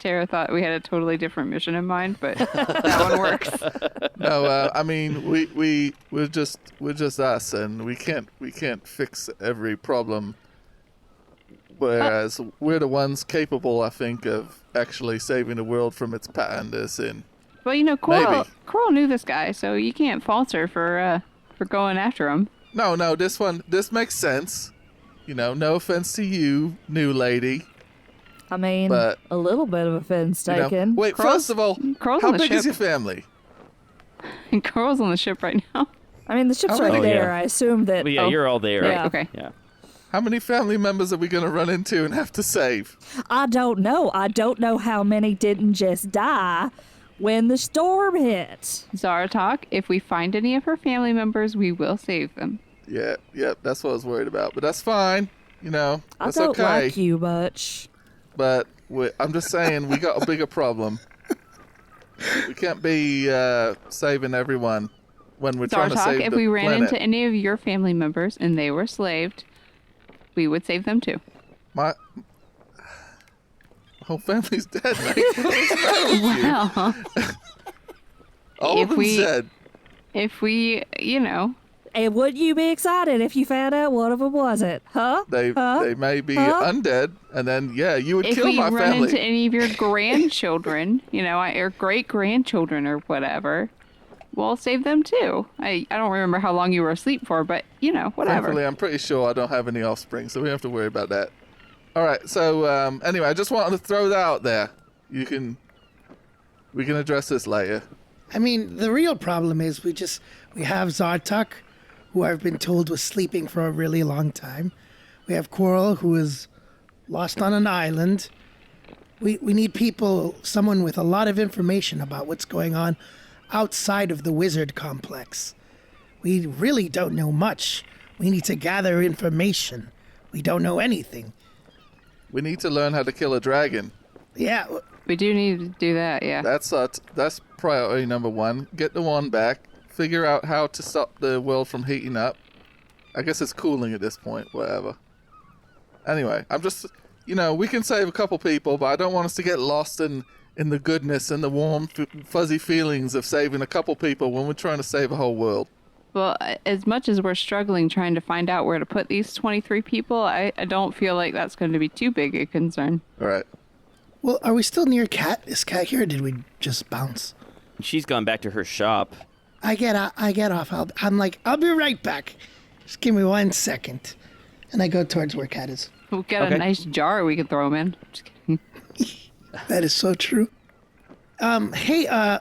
Tara thought we had a totally different mission in mind, but that one works. No, I mean we're just us, and we can't fix every problem. Whereas we're the ones capable, I think, of actually saving the world from its pattern they're in. Well, you know, Coral knew this guy, so you can't fault her for going after him. No, this makes sense. You know, no offense to you, new lady. I mean, But, a little bit of offense You know, taken. wait, Crow's- first of all, Crow's how on the big is ship. your family? And Coral's on the ship right now. I mean, the ship's Oh, right yeah. there. I assume that. But yeah, you're all there. Yeah. Okay. Yeah. How many family members are we going to run into and have to save? I don't know. I don't know how many didn't just die when the storm hit. Zaratok, if we find any of her family members, we will save them. Yeah, that's what I was worried about. But that's fine. You know, I that's don't okay. like you much. But I'm just saying, we got a bigger problem. We can't be saving everyone when we're trying to Zaratok, save if the we ran planet. into any of your family members and they were slaved, we would save them too. My whole family's dead, mate. What's the matter with you? Well, All if of them we- dead. if we, you know, And wouldn't you be excited if you found out one of them wasn't? Huh? They may be Huh? undead, and then you would if kill we my run family. into any of your grandchildren, you know, or great grandchildren or whatever, we'll save them too. I don't remember how long you were asleep for, but you know, whatever. Thankfully, I'm pretty sure I don't have any offspring, so we don't have to worry about that. All right. So anyway, I just wanted to throw that out there. We can address this later. I mean, the real problem is we have Zartuk, who I've been told was sleeping for a really long time. We have Coral, who is lost on an island. We need someone with a lot of information about what's going on outside of the wizard complex. We really don't know much. We need to gather information. We don't know anything. We need to learn how to kill a dragon. Yeah, We do need to do that, yeah. That's priority number one. Get the one back. Figure out how to stop the world from heating up. I guess it's cooling at this point, whatever. Anyway, I'm just, we can save a couple people, but I don't want us to get lost in the goodness and the warm, fuzzy feelings of saving a couple people when we're trying to save a whole world. Well, as much as we're struggling trying to find out where to put these 23 people, I don't feel like that's going to be too big a concern. All right. well, are we still near Cat? Is Cat here, or did we just bounce? She's gone back to her shop. I get off. I'll be right back. Just give me 1 second. And I go towards where Cat is. We've got Okay. a nice jar we could throw them in. Just kidding. That is so true. Hey, I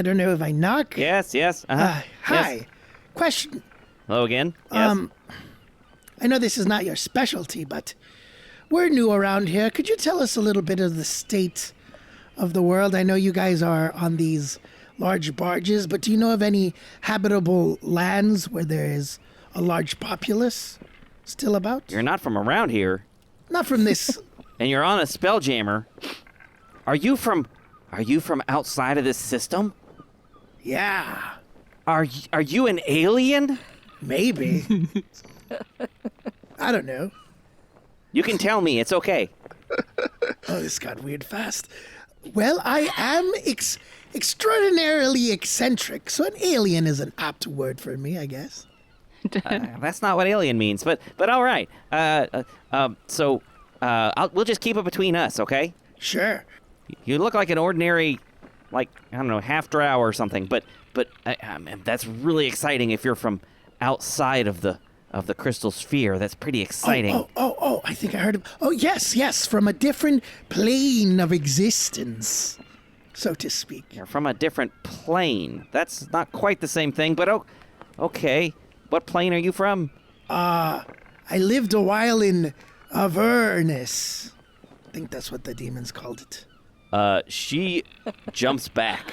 don't know if I knock. Yes. Hi. Yes. Question. Hello again. Yes. I know this is not your specialty, but we're new around here. Could you tell us a little bit of the state of the world? I know you guys are on these large barges, but do you know of any habitable lands where there is a large populace still about? You're not from around here, Not from this. and you're on a spelljammer. Are you from outside of this system? Yeah, Are you an alien? maybe. I don't know. You can tell me. It's okay. Oh, this got weird fast. Well, I am extraordinarily eccentric, so an alien is an apt word for me, I guess. That's not what alien means, but all right. We'll just keep it between us, okay? Sure. You look like an ordinary, half drow or something, but that's really exciting if you're from outside of the crystal sphere. That's pretty exciting. Oh, I think I heard of... Oh, yes, from a different plane of existence, so to speak. You're from a different plane. That's not quite the same thing, but Okay. What plane are you from? I lived a while in Avernus. I think that's what the demons called it. She jumps back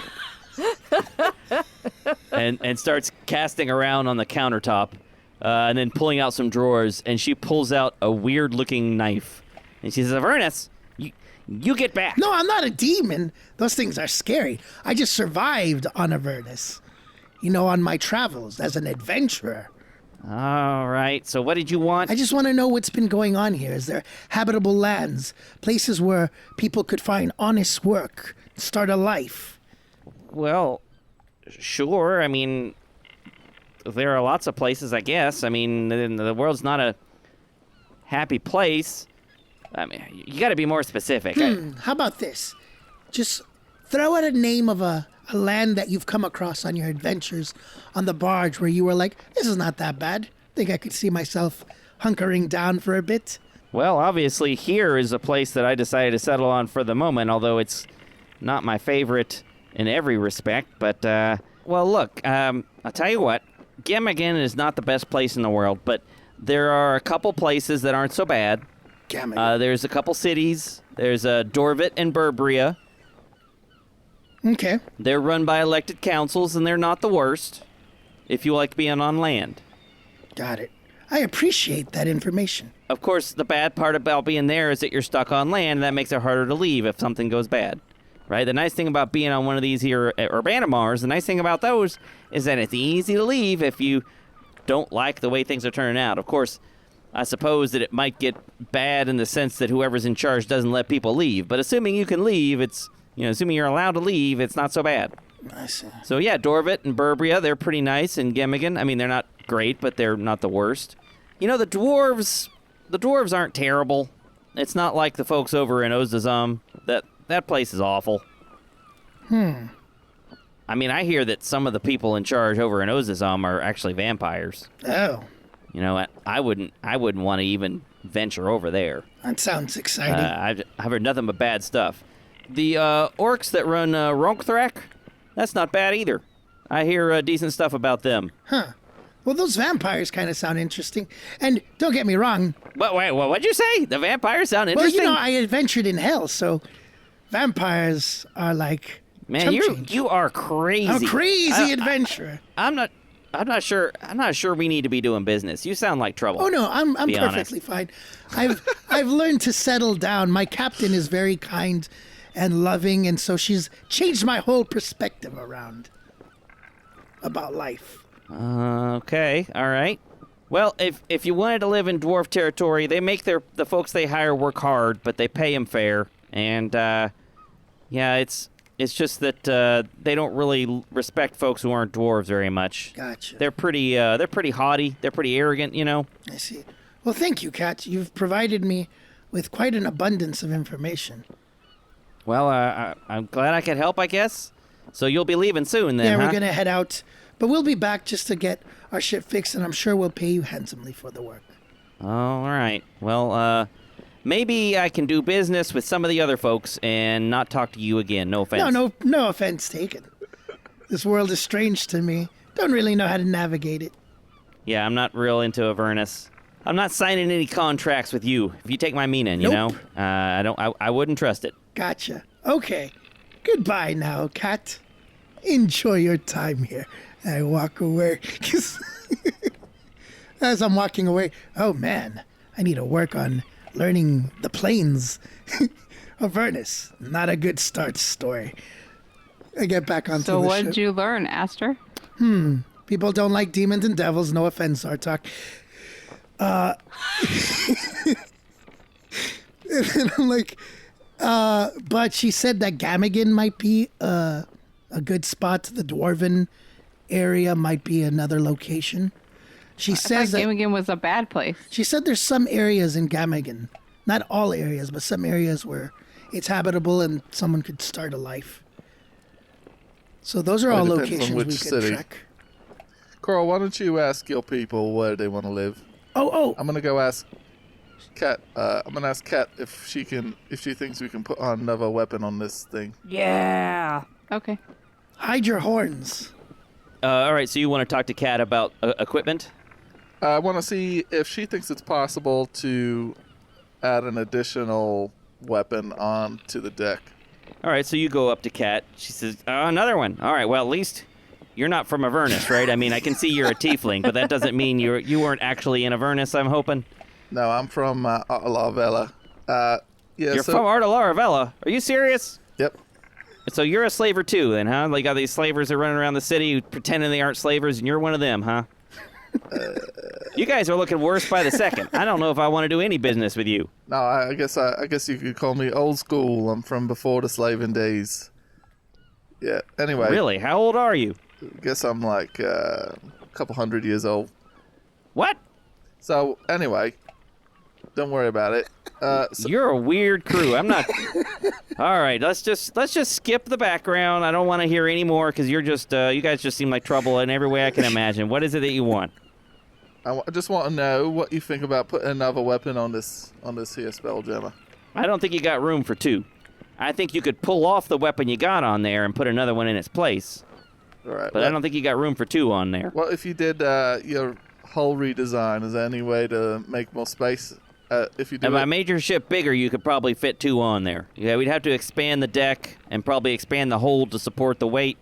and starts casting around on the countertop, and then pulling out some drawers, and she pulls out a weird-looking knife. And she says, Avernus, you get back. No, I'm not a demon. Those things are scary. I just survived on Avernus. On my travels as an adventurer. All right, so what did you want? I just want to know what's been going on here. Is there habitable lands, places where people could find honest work, start a life? Well, sure. I mean, there are lots of places, I guess. I mean, the world's not a happy place. I mean, you got to be more specific. How about this? Just throw out a name of a land that you've come across on your adventures on the barge where you were like, this is not that bad. Think I could see myself hunkering down for a bit. Well, obviously, here is a place that I decided to settle on for the moment, although it's not my favorite in every respect. But, well, look, I'll tell you what. Gemmingen is not the best place in the world, but there are a couple places that aren't so bad. There's a couple cities. There's Dorvit and Burbria. Okay. They're run by elected councils, and they're not the worst, if you like being on land. Got it. I appreciate that information. Of course, the bad part about being there is that you're stuck on land, and that makes it harder to leave if something goes bad. Right? The nice thing about being on one of these here Urbanimars, the nice thing about those is that it's easy to leave if you don't like the way things are turning out. Of course, I suppose that it might get bad in the sense that whoever's in charge doesn't let people leave. But assuming you can leave, assuming you're allowed to leave, it's not so bad. I see. So yeah, Dorvit and Burbria, they're pretty nice, and Gemmingen, I mean, they're not great, but they're not the worst. The dwarves aren't terrible. It's not like the folks over in Ozdazam. That place is awful. I mean, I hear that some of the people in charge over in Ozdazam are actually vampires. Oh. I wouldn't want to even venture over there. That sounds exciting. I've heard nothing but bad stuff. The orcs that run Ronkthrak, that's not bad either. I hear decent stuff about them. Huh. Well, those vampires kind of sound interesting. And don't get me wrong. What'd you say? The vampires sound interesting? Well, I adventured in hell, so vampires are like... Man, you are crazy. A crazy adventurer. I'm not sure we need to be doing business. You sound like trouble. Oh no, I'm honest. perfectly fine. I've learned to settle down. My captain is very kind and loving, and so she's changed my whole perspective around about life. Okay, all right. Well, if you wanted to live in dwarf territory, they make the folks they hire work hard, but they pay them fair. And it's just that they don't really respect folks who aren't dwarves very much. Gotcha. They're pretty haughty. They're pretty arrogant, I see. Well, thank you, Kat. You've provided me with quite an abundance of information. Well, I'm glad I could help, I guess. So you'll be leaving soon then, Yeah, huh? we're going to head out. But we'll be back just to get our ship fixed, and I'm sure we'll pay you handsomely for the work. All right. Well, maybe I can do business with some of the other folks and not talk to you again. No offense. No offense taken. This world is strange to me. Don't really know how to navigate it. Yeah, I'm not real into Avernus. I'm not signing any contracts with you. If you take my meaning, you know. I wouldn't trust it. Gotcha. Okay. Goodbye now, Kat. Enjoy your time here. I walk away. As I'm walking away, oh man, I need to work on learning the planes of Avernus. Not a good start story. I get back onto the ship. So what did you learn, Aster? People don't like demons and devils. No offense, Zartok. And then I'm like, but she said that Gemmingen might be a good spot. The Dwarven area might be another location. She says that Gemmingen was a bad place. she said there's some areas in Gemmingen, not all areas, but some areas where it's habitable and someone could start a life. So those are all Well, it depends locations on we which could city. trek. Coral, why don't you ask your people where they want to live? Oh, I'm gonna go ask Kat. I'm gonna ask Kat if she thinks we can put on another weapon on this thing. Yeah. Okay. hide your horns. All right, so you want to talk to Kat about equipment? I want to see if she thinks it's possible to add an additional weapon onto the deck. All right, so you go up to Kat. She says, another one. All right, well, at least you're not from Avernus, right? I mean, I can see you're a tiefling, but that doesn't mean you weren't actually in Avernus, I'm hoping. No, I'm from Larvella. You're from Arta Laravella. Are you serious? Yep. So you're a slaver too, then, huh? Like, got these slavers that are running around the city pretending they aren't slavers, and you're one of them, huh? You guys are looking worse by the second. I don't know if I want to do any business with you. No, I guess you could call me old school. I'm from before the slaving days. Yeah. Anyway. Really? How old are you? I guess I'm like a couple 100 years old. What? So anyway, don't worry about it. You're a weird crew. I'm not. All right, let's just skip the background. I don't want to hear any more because you're just you guys just seem like trouble in every way I can imagine. What is it that you want? I just want to know what you think about putting another weapon on this here spelljammer. I don't think you got room for two. I think you could pull off the weapon you got on there and put another one in its place. All right. But I don't think you got room for two on there. Well, if you did your hull redesign, is there any way to make more space? If you do If I made your ship bigger, you could probably fit two on there. Yeah, we'd have to expand the deck and probably expand the hold to support the weight.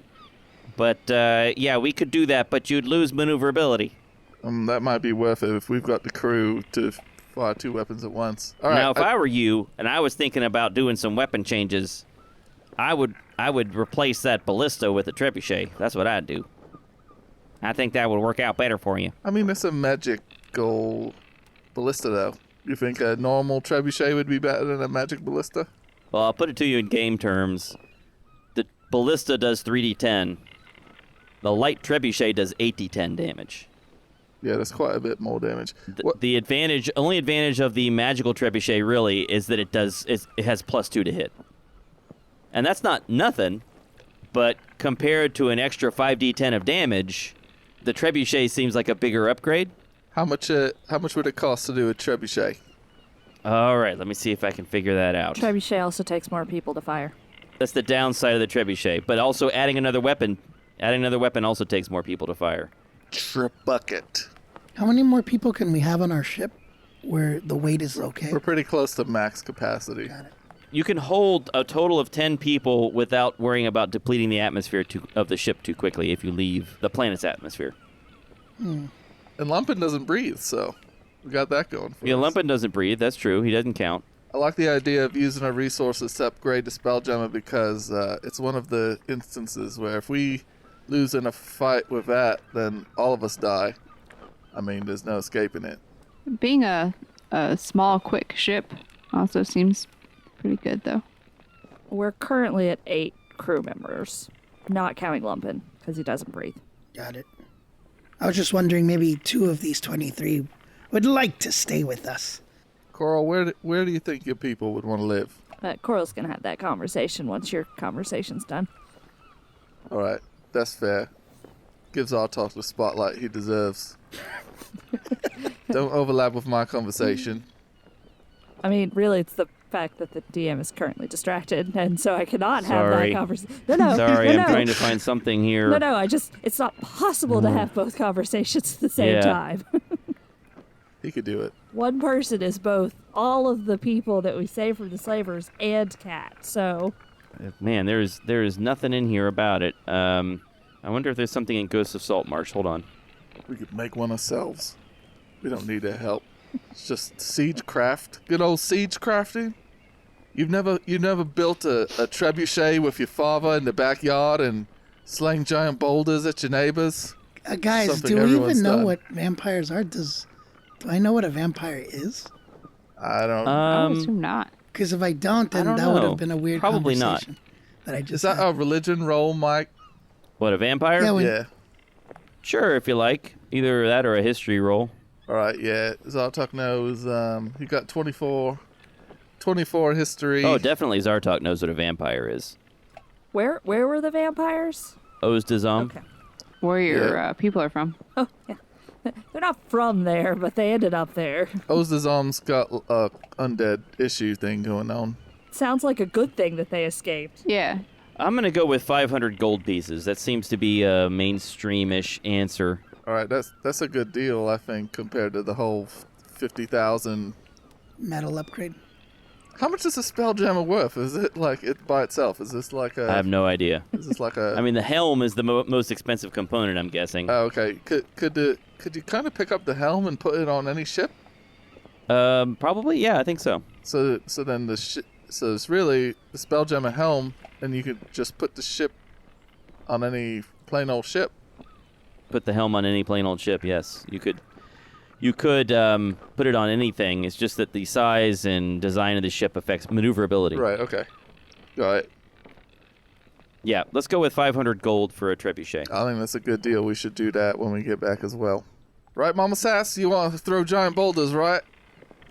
But, yeah, we could do that, but you'd lose maneuverability. That might be worth it if we've got the crew to fire two weapons at once. All right. Now, if I were you, and I was thinking about doing some weapon changes, I would replace that ballista with a trebuchet. That's what I'd do. I think that would work out better for you. I mean, it's a magical ballista, though. You think a normal trebuchet would be better than a magic ballista? Well, I'll put it to you in game terms. The ballista does 3d10. The light trebuchet does 8d10 damage. Yeah, that's quite a bit more damage. The only advantage of the magical trebuchet really is that it has +2 to hit. And that's not nothing, but compared to an extra 5d10 of damage, the trebuchet seems like a bigger upgrade. How much would it cost to do a trebuchet? All right, let me see if I can figure that out. Trebuchet also takes more people to fire. That's the downside of the trebuchet, but also adding another weapon also takes more people to fire. Bucket. How many more people can we have on our ship where the weight is okay? We're pretty close to max capacity. You can hold a total of 10 people without worrying about depleting the atmosphere of the ship too quickly if you leave the planet's atmosphere. And Lumpin doesn't breathe, so we got that going for us. Yeah, Lumpin doesn't breathe. That's true. He doesn't count. I like the idea of using our resources to upgrade the Spelljammer because it's one of the instances where if we lose in a fight with that, then all of us die. I mean, there's no escaping it. Being a small, quick ship also seems pretty good, though. We're currently at 8 crew members, not counting Lumpin, because he doesn't breathe. Got it. I was just wondering, maybe 2 of these 23 would like to stay with us. Coral, where do you think your people would want to live? But Coral's going to have that conversation once your conversation's done. All right, that's fair. Gives Artok the spotlight he deserves. Don't overlap with my conversation. I mean, really, it's the fact that the DM is currently distracted, and so I cannot have that conversation. No. Sorry, I'm trying to find something here. No, it's not possible to have both conversations at the same time. He could do it. One person is both all of the people that we saved from the slavers and Cat, so... Man, there is nothing in here about it. I wonder if there's something in Ghosts of Saltmarsh. Hold on. We could make one ourselves. We don't need their help. It's just siege craft. Good old siege crafting. You've never built a trebuchet with your father in the backyard and slaying giant boulders at your neighbors? Guys, Something do we even everyone's know done. what vampires are? Do I know what a vampire is? I don't. I would assume not. Because if I don't, then don't that would know. have been a weird Probably not. conversation that I just Is that had. a religion roll, Mike? What, a vampire? Yeah, Yeah. Sure, if you like. Either that or a history roll. All right. Yeah. Zartok knows. He got 24 history. Oh, definitely Zartok knows what a vampire is. Where were the vampires? Ozdazam. Okay. Where your people are from. Oh, yeah. They're not from there, but they ended up there. Ozdazam's got a undead issue thing going on. Sounds like a good thing that they escaped. Yeah. I'm going to go with 500 gold pieces. That seems to be a mainstream-ish answer. All right, that's a good deal, I think, compared to the whole 50,000. Metal upgrade. How much is a Spelljammer worth? Is it like it by itself? Is this like a? I have no idea. Is this like a? I mean, the helm is the most expensive component, I'm guessing. Oh, okay. Could you kind of pick up the helm and put it on any ship? Probably, yeah, I think so. So then so it's really the Spelljammer helm, and you could just put the ship on any plain old ship. Put the helm on any plain old ship, yes. You could put it on anything. It's just that the size and design of the ship affects maneuverability. Right, okay. All right. Yeah, let's go with 500 gold for a trebuchet. I think that's a good deal. We should do that when we get back as well. Right, Mama Sass? You want to throw giant boulders, right?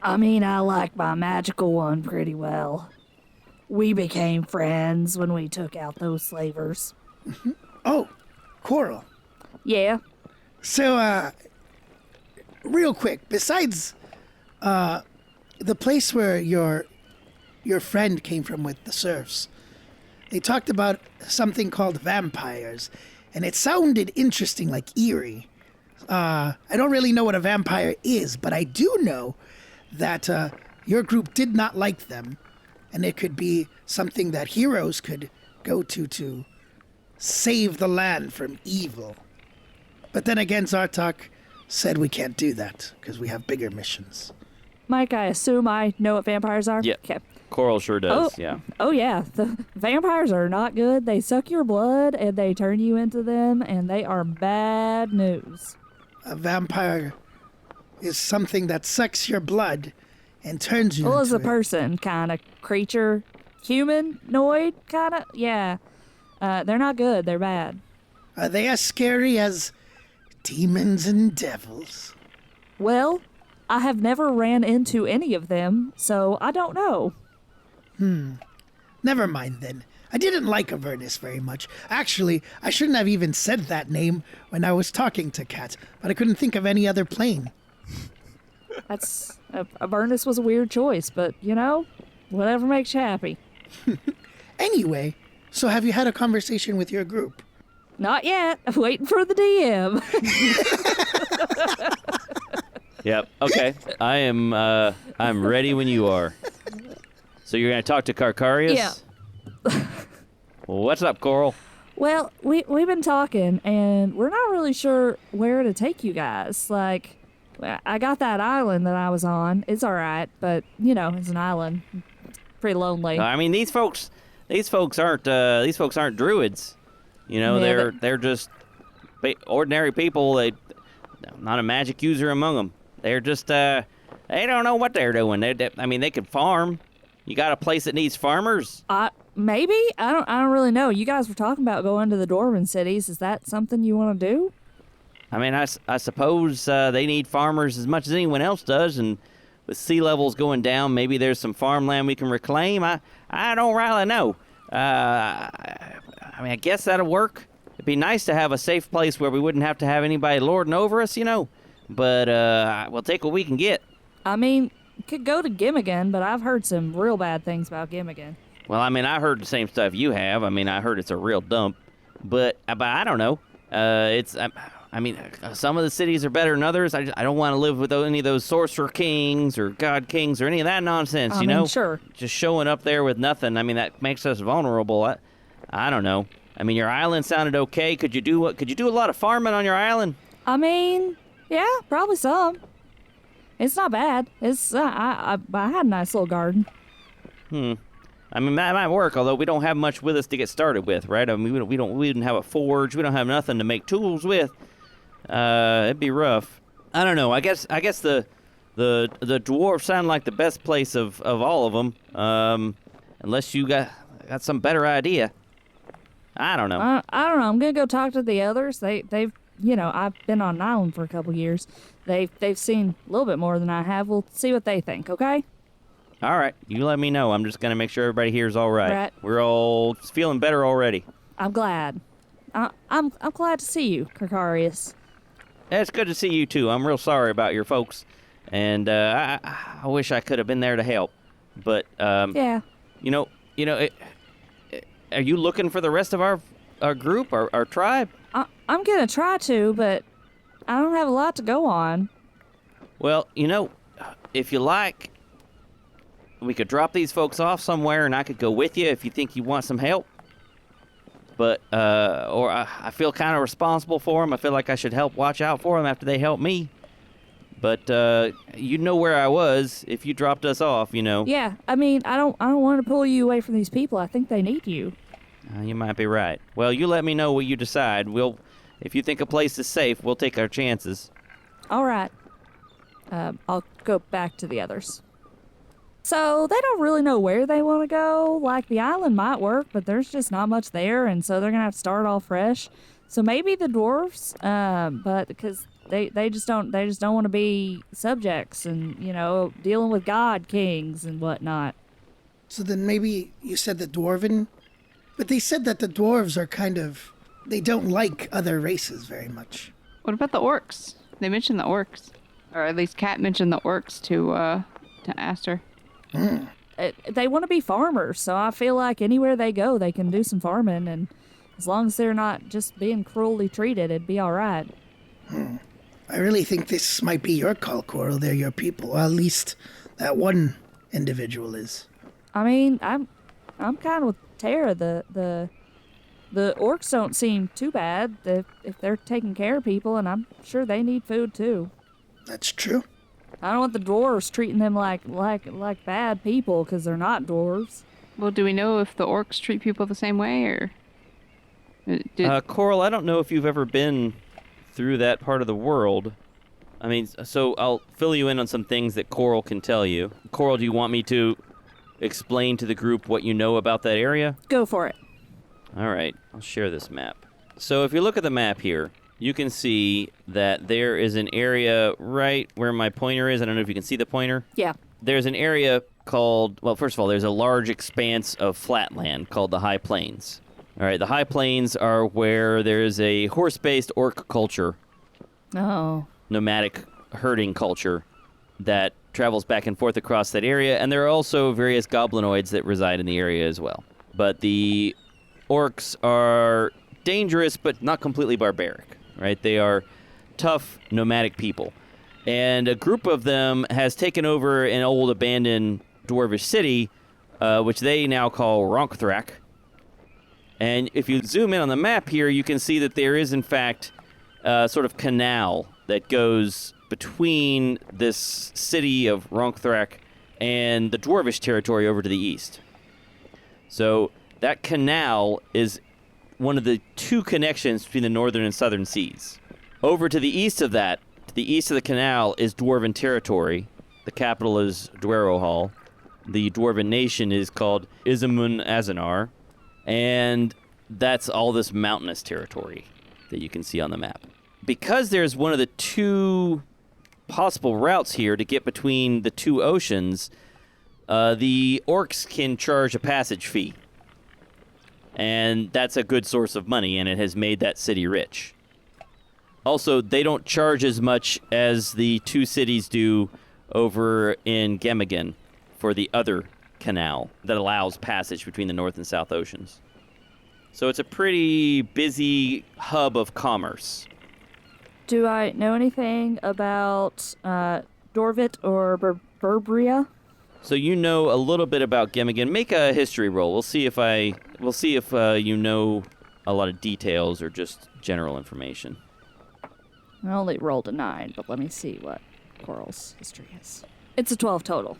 I mean, I like my magical one pretty well. We became friends when we took out those slavers. Oh, Coral. Yeah. So, real quick, besides the place where your friend came from with the serfs, they talked about something called vampires, and it sounded interesting, like eerie. I don't really know what a vampire is, but I do know that your group did not like them, and it could be something that heroes could go to save the land from evil. But then again, Zartok said we can't do that because we have bigger missions. Mike, I assume I know what vampires are? Yeah. Okay. Coral sure does, yeah. Oh, yeah. The vampires are not good. They suck your blood, and they turn you into them, and they are bad news. A vampire is something that sucks your blood and turns you Well, as into a person kind of creature, humanoid kind of, yeah. They're not good. They're bad. Are they as scary as demons and devils? Well, I have never ran into any of them, so I don't know. Never mind then. I didn't like Avernus very much. Actually, I shouldn't have even said that name when I was talking to Kat, but I couldn't think of any other plane. That's Avernus was a weird choice, but you know, whatever makes you happy. Anyway, so have you had a conversation with your group? Not yet. I'm waiting for the DM. Yep, okay. I'm ready when you are. So you're going to talk to Carcarius? Yeah. Well, what's up, Coral? Well, we've been talking, and we're not really sure where to take you guys. Like, I got that island that I was on. It's all right, but you know, it's an island. It's pretty lonely. I mean, these folks aren't druids. You know, Yeah, they're just ordinary people. Not a magic user among them. They're just they don't know what they're doing. They could farm. You got a place that needs farmers? Maybe I don't really know. You guys were talking about going to the Dwarven cities. Is that something you want to do? I mean, I suppose they need farmers as much as anyone else does, and with sea levels going down, maybe there's some farmland we can reclaim. I don't really know. I guess that'll work. It'd be nice to have a safe place where we wouldn't have to have anybody lording over us, you know. But we'll take what we can get. I mean, could go to Gimmigan, but I've heard some real bad things about Gimmigan. Well, I mean, I heard the same stuff you have. I mean, I heard it's a real dump. But I don't know. Some of the cities are better than others. I don't want to live with any of those sorcerer kings or god kings or any of that nonsense, you know? Sure. Just showing up there with nothing. I mean, that makes us vulnerable. I don't know. I mean, your island sounded okay. Could you do a lot of farming on your island? I mean, yeah, probably some. It's not bad. It's I had a nice little garden. I mean, that might work, although we don't have much with us to get started with, right? I mean, we didn't have a forge. We don't have nothing to make tools with. It'd be rough. I don't know. I guess the dwarves sound like the best place of all of them. Unless you got some better idea. I don't know. I don't know. I'm gonna go talk to the others. They've I've been on an island for a couple years. They've seen a little bit more than I have. We'll see what they think. Okay. All right. You let me know. I'm just gonna make sure everybody here is all right. Right. We're all feeling better already. I'm glad. I'm glad to see you, Carcarius. It's good to see you too. I'm real sorry about your folks, and I wish I could have been there to help. But Yeah. are you looking for the rest of our group, our tribe? I'm gonna try to, but I don't have a lot to go on. Well, if you like, we could drop these folks off somewhere, and I could go with you if you think you want some help. But, I feel kind of responsible for them. I feel like I should help watch out for them after they help me. But, you know where I was if you dropped us off, Yeah, I mean, I don't want to pull you away from these people. I think they need you. You might be right. Well, you let me know what you decide. If you think a place is safe, we'll take our chances. All right. I'll go back to the others. So they don't really know where they want to go. Like, the island might work, but there's just not much there, and so they're gonna have to start all fresh. So maybe the dwarves, but because they just don't want to be subjects and dealing with god kings and whatnot. So then maybe you said the dwarven, but they said that the dwarves are they don't like other races very much. What about the orcs? They mentioned the orcs, or at least Kat mentioned the orcs to Aster. They want to be farmers, so I feel like anywhere they go, they can do some farming, and as long as they're not just being cruelly treated, it'd be all right. I really think this might be your call, Coral. They're your people. Well, at least that one individual is. I mean, I'm kind of with Tara. The orcs don't seem too bad if they're taking care of people, and I'm sure they need food too. That's true. I don't want the dwarves treating them like bad people because they're not dwarves. Well, do we know if the orcs treat people the same way, or? Coral, I don't know if you've ever been through that part of the world. I mean, so I'll fill you in on some things that Coral can tell you. Coral, do you want me to explain to the group what you know about that area? Go for it. All right, I'll share this map. So if you look at the map here, you can see that there is an area right where my pointer is. I don't know if you can see the pointer. Yeah. There's an area called, well, first of all, there's a large expanse of flatland called the High Plains. All right, the High Plains are where there's a horse-based orc culture. Oh. Nomadic herding culture that travels back and forth across that area, and there are also various goblinoids that reside in the area as well. But the orcs are dangerous, but not completely barbaric, right? They are tough, nomadic people. And a group of them has taken over an old abandoned dwarvish city, which they now call Ronkthrek. And if you zoom in on the map here, you can see that there is, in fact, a sort of canal that goes between this city of Ronkthrek and the dwarvish territory over to the east. So that canal is one of the two connections between the northern and southern seas. Over to the east of that, to the east of the canal, is dwarven territory. The capital is Dwarohal. The dwarven nation is called Izamun Azanar. And that's all this mountainous territory that you can see on the map. Because there's one of the two possible routes here to get between the two oceans, the orcs can charge a passage fee. And that's a good source of money, and it has made that city rich. Also, they don't charge as much as the two cities do over in Gemigan for the other canal that allows passage between the North and South Oceans. So it's a pretty busy hub of commerce. Do I know anything about Dorvit or Burbria? So you know a little bit about Gemigan. Make a history roll. We'll see if you know a lot of details or just general information. I only rolled a 9, but let me see what Coral's history is. It's a 12 total.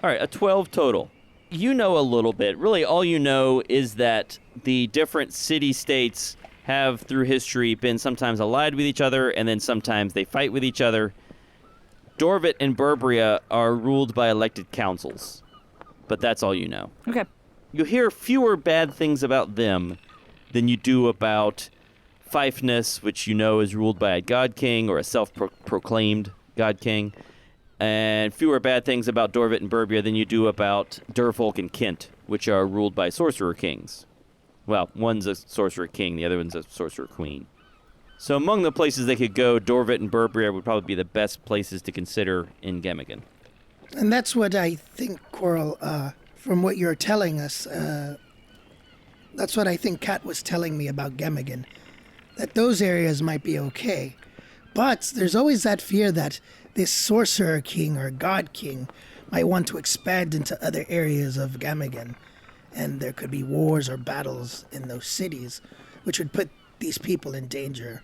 All right, a 12 total. You know a little bit. Really, all you know is that the different city-states have, through history, been sometimes allied with each other, and then sometimes they fight with each other. Dorvit and Burbria are ruled by elected councils, but that's all you know. Okay. You hear fewer bad things about them than you do about Fifeness, which you know is ruled by a god king or a self-proclaimed god king, and fewer bad things about Dorvit and Burbria than you do about Durfolk and Kent, which are ruled by sorcerer kings. Well, one's a sorcerer king, the other one's a sorcerer queen. So among the places they could go, Dorvit and Burbria would probably be the best places to consider in Gemigan. And that's what I think, Coral, from what you're telling us, That's what I think Kat was telling me about Gemigan. That those areas might be okay. But there's always that fear that this Sorcerer King or God King might want to expand into other areas of Gemigan. And there could be wars or battles in those cities, which would put these people in danger.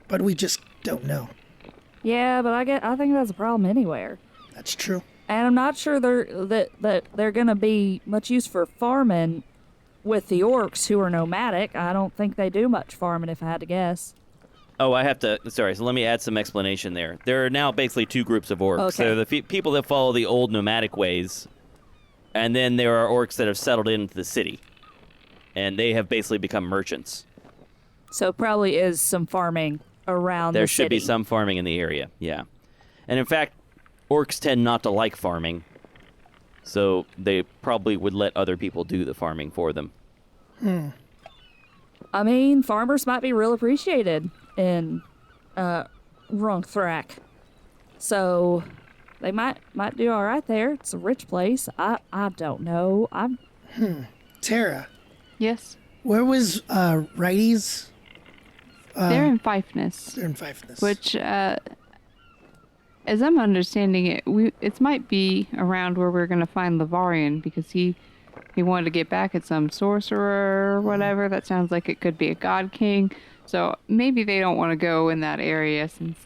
But we just don't know. Yeah, but I think that's a problem anywhere. That's true. And I'm not sure that they're going to be much use for farming with the orcs who are nomadic. I don't think they do much farming, if I had to guess. Oh, sorry, so let me add some explanation there. There are now basically two groups of orcs. Okay. There are the people that follow the old nomadic ways, and then there are orcs that have settled into the city, and they have basically become merchants. So probably is some farming around There the should be city. some farming in the area, yeah. And in fact, orcs tend not to like farming, so they probably would let other people do the farming for them. I mean, farmers might be real appreciated in Runkthrak. So they might do all right there. It's a rich place. I don't know. Tara, Yes. where was Righties? They're in Fifeness, They're in Fifeness. which, as I'm understanding it, it might be around where we're going to find Lavarian, because he wanted to get back at some sorcerer or whatever. That sounds like it could be a god king. So maybe they don't want to go in that area since,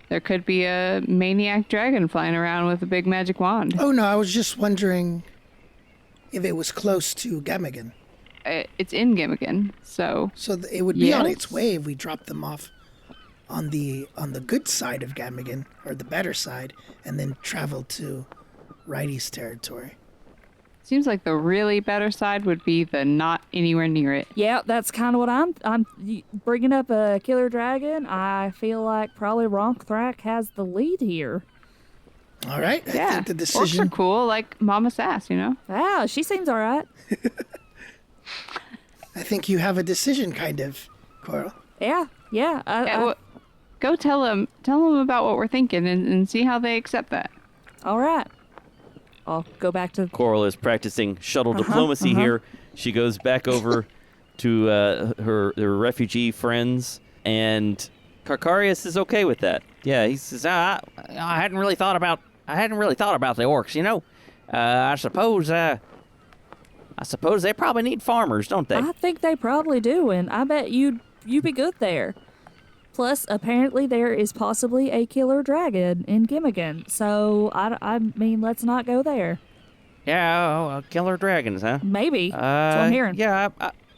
there could be a maniac dragon flying around with a big magic wand. Oh, no, I was just wondering if it was close to Gemigan. It's in Gimmigan, so So it would be on Yes. its way if we dropped them off on the good side of Gamigan, or the better side, and then travel to Righty's territory. seems like the really better side would be the not anywhere near it. Yeah, that's kind of what I'm bringing up a killer dragon. I feel like probably Runkthrak has the lead here. All right, I Yeah, think the orcs decision. are cool, like Mama Sass, Ah, she seems all right. I think you have a decision, kind of, Coral. Yeah. Go tell them about what we're thinking and see how they accept that. All right. I'll go back to. Coral is practicing shuttle diplomacy here. She goes back over to her refugee friends, and Carcarius is okay with that. Yeah, he says, I hadn't really thought about the orcs. I suppose they probably need farmers, don't they? I think they probably do, and I bet you'd be good there. Plus, apparently there is possibly a killer dragon in Gimmigan, so I mean, let's not go there. Yeah, killer dragons, huh? Maybe. That's what I'm hearing. Yeah,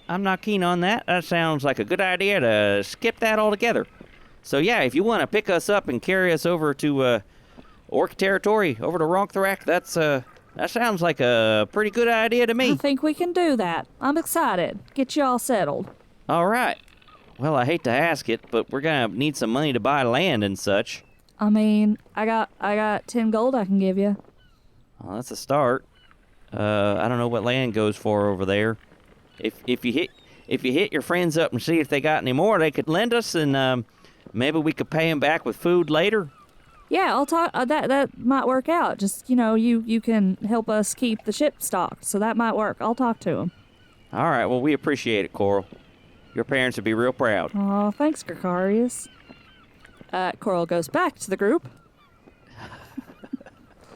I'm not keen on that. That sounds like a good idea to skip that altogether. So yeah, if you want to pick us up and carry us over to orc territory, over to Runkthrak, that sounds like a pretty good idea to I me. think we can do that. I'm excited. Get you all settled. All right. Well, I hate to ask it, but we're gonna need some money to buy land and such. I mean, I got 10 gold I can give you. Well, that's a start. I don't know what land goes for over there. If you hit your friends up and see if they got any more, they could lend us, and maybe we could pay them back with food later. Yeah, I'll talk. That might work out. Just you can help us keep the ship stocked, so that might work. I'll talk to him. All right. Well, we appreciate it, Coral. Your parents would be real proud. Oh, thanks, Gregarious. Coral goes back to the group.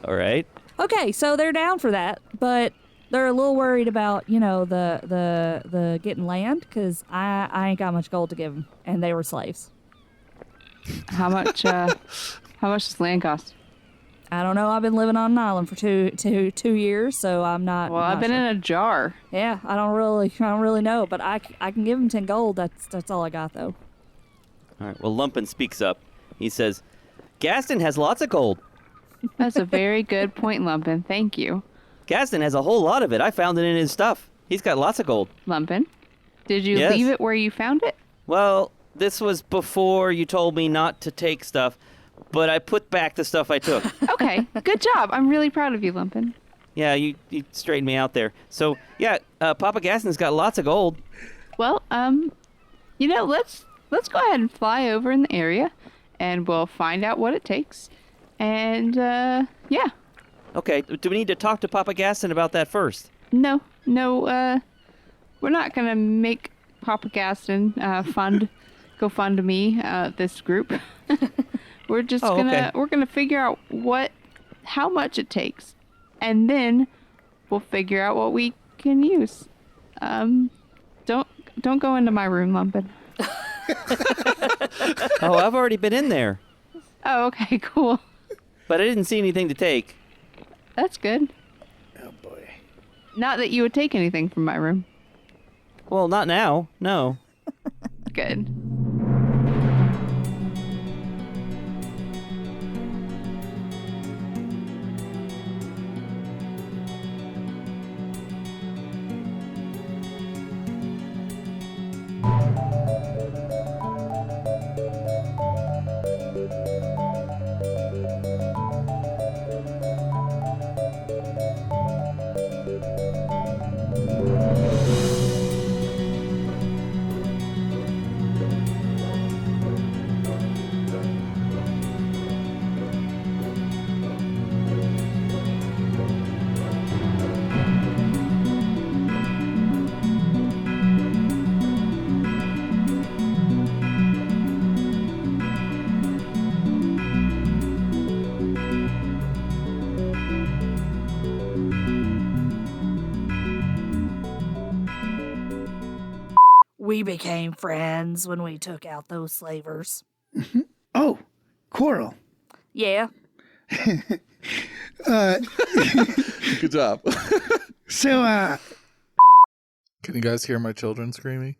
All right. Okay, so they're down for that, but they're a little worried about the getting land because I ain't got much gold to give them, and they were slaves. How much does land cost? I don't know. I've been living on an island for two years, so I'm not. Well, I've been in a jar. Yeah, I don't really know, but I can give him 10 gold. That's all I got though. All right. Well, Lumpin speaks up. He says, Gaston has lots of gold. That's a very good point, Lumpin. Thank you. Gaston has a whole lot of it. I found it in his stuff. He's got lots of gold. Lumpin, did you Yes. leave it where you found it? Well, this was before you told me not to take stuff, but I put back the stuff I took. Okay, good job. I'm really proud of you, Lumpin. Yeah, you straightened me out there. So, yeah, Papa Gaston's got lots of gold. Well, let's go ahead and fly over in the area, and we'll find out what it takes. And yeah, Okay, do we need to talk to Papa Gaston about that first? no, we're we're not gonna make Papa Gaston go fund me this group. We're just we're gonna figure out how much it takes, and then we'll figure out what we can use. Don't go into my room, Lumpin. Oh, I've already been in there, Oh, okay, cool. but I didn't see anything to take. That's good. Oh boy. Not that you would take anything from my room. Well, not now. No. Good. We became friends when we took out those slavers. Oh, Coral. Yeah. Good job. So, Can you guys hear my children screaming?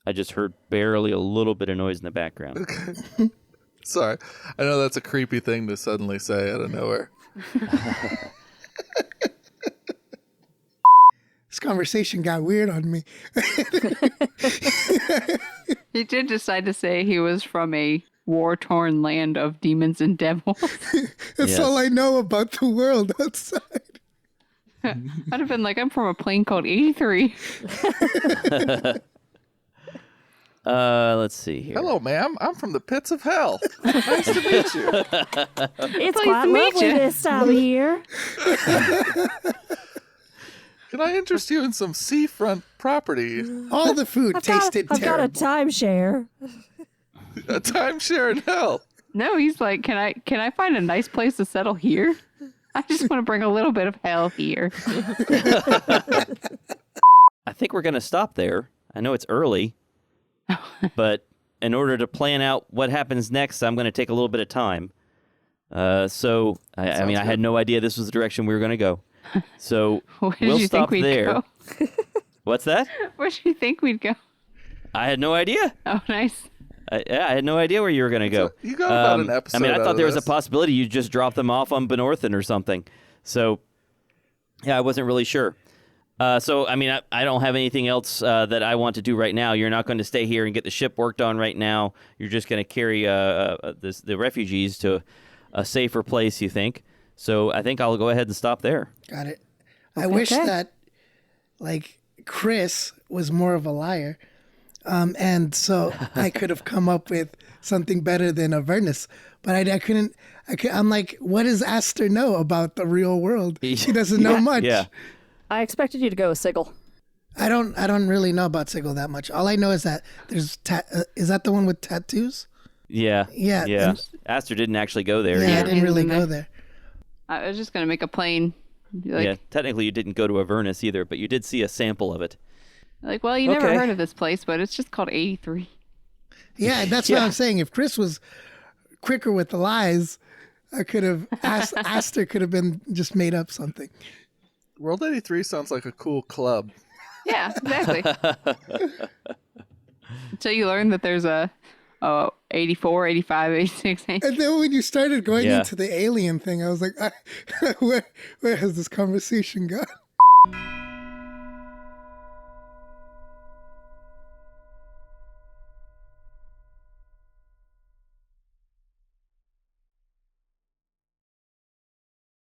I just heard barely a little bit of noise in the background. Okay. Sorry. I know that's a creepy thing to suddenly say out of nowhere. this conversation got weird on me. He did decide to say he was from a war-torn land of demons and devils. That's Yes. all I know about the world outside. I'd have been like, I'm from a plane called 83. Let's see here. Hello, ma'am. I'm from the pits of hell. Nice to meet you. It's Pleased quite to meet lovely you. this time of year. Can I interest you in some seafront property? All the food tasted I've got a terrible. timeshare. A timeshare in hell. No, he's like, can I find a nice place to settle here? I just want to bring a little bit of hell here. I think we're going to stop there. I know it's early, but in order to plan out what happens next, I'm going to take a little bit of time. I mean, I had no idea this was the direction we were going to go. So Where did we'll you stop think we'd there. go? What's that? Where do you think we'd go? I had no idea. Oh, nice. I had no idea where you were going to go. You got about an episode I mean, I out thought of there was a this. possibility you just drop them off on Benorthan or something. So, yeah, I wasn't really sure. So, I mean, I don't have anything else that I want to do right now. You're not going to stay here and get the ship worked on right now. You're just going to carry the refugees to a safer place, you think. So I think I'll go ahead and stop there. Got it. I wish Okay. that, like, Chris was more of a liar. And so I could have come up with something better than Avernus. But I couldn't. I'm like, what does Aster know about the real world? He doesn't know much. Yeah. I expected you to go with Sigil. I don't really know about Sigil that much. All I know is that there's is that the one with tattoos? Yeah. Yeah, Yeah. and- Aster didn't actually go there. Yeah, I either. didn't really And go then- there. I was just going to make a plane. Be Like, Yeah. Technically, you didn't go to Avernus either, but you did see a sample of it. well, you never Okay. heard of this place, but it's just called 83. Yeah, that's what Yeah. I'm saying. If Chris was quicker with the lies, I could have Aster could have been just made up something. World 83 sounds like a cool club. Yeah, exactly. Until you learn that there's a 84, 85, 86, 87. And then when you started going Yeah. into the alien thing, I was like, where has this conversation gone?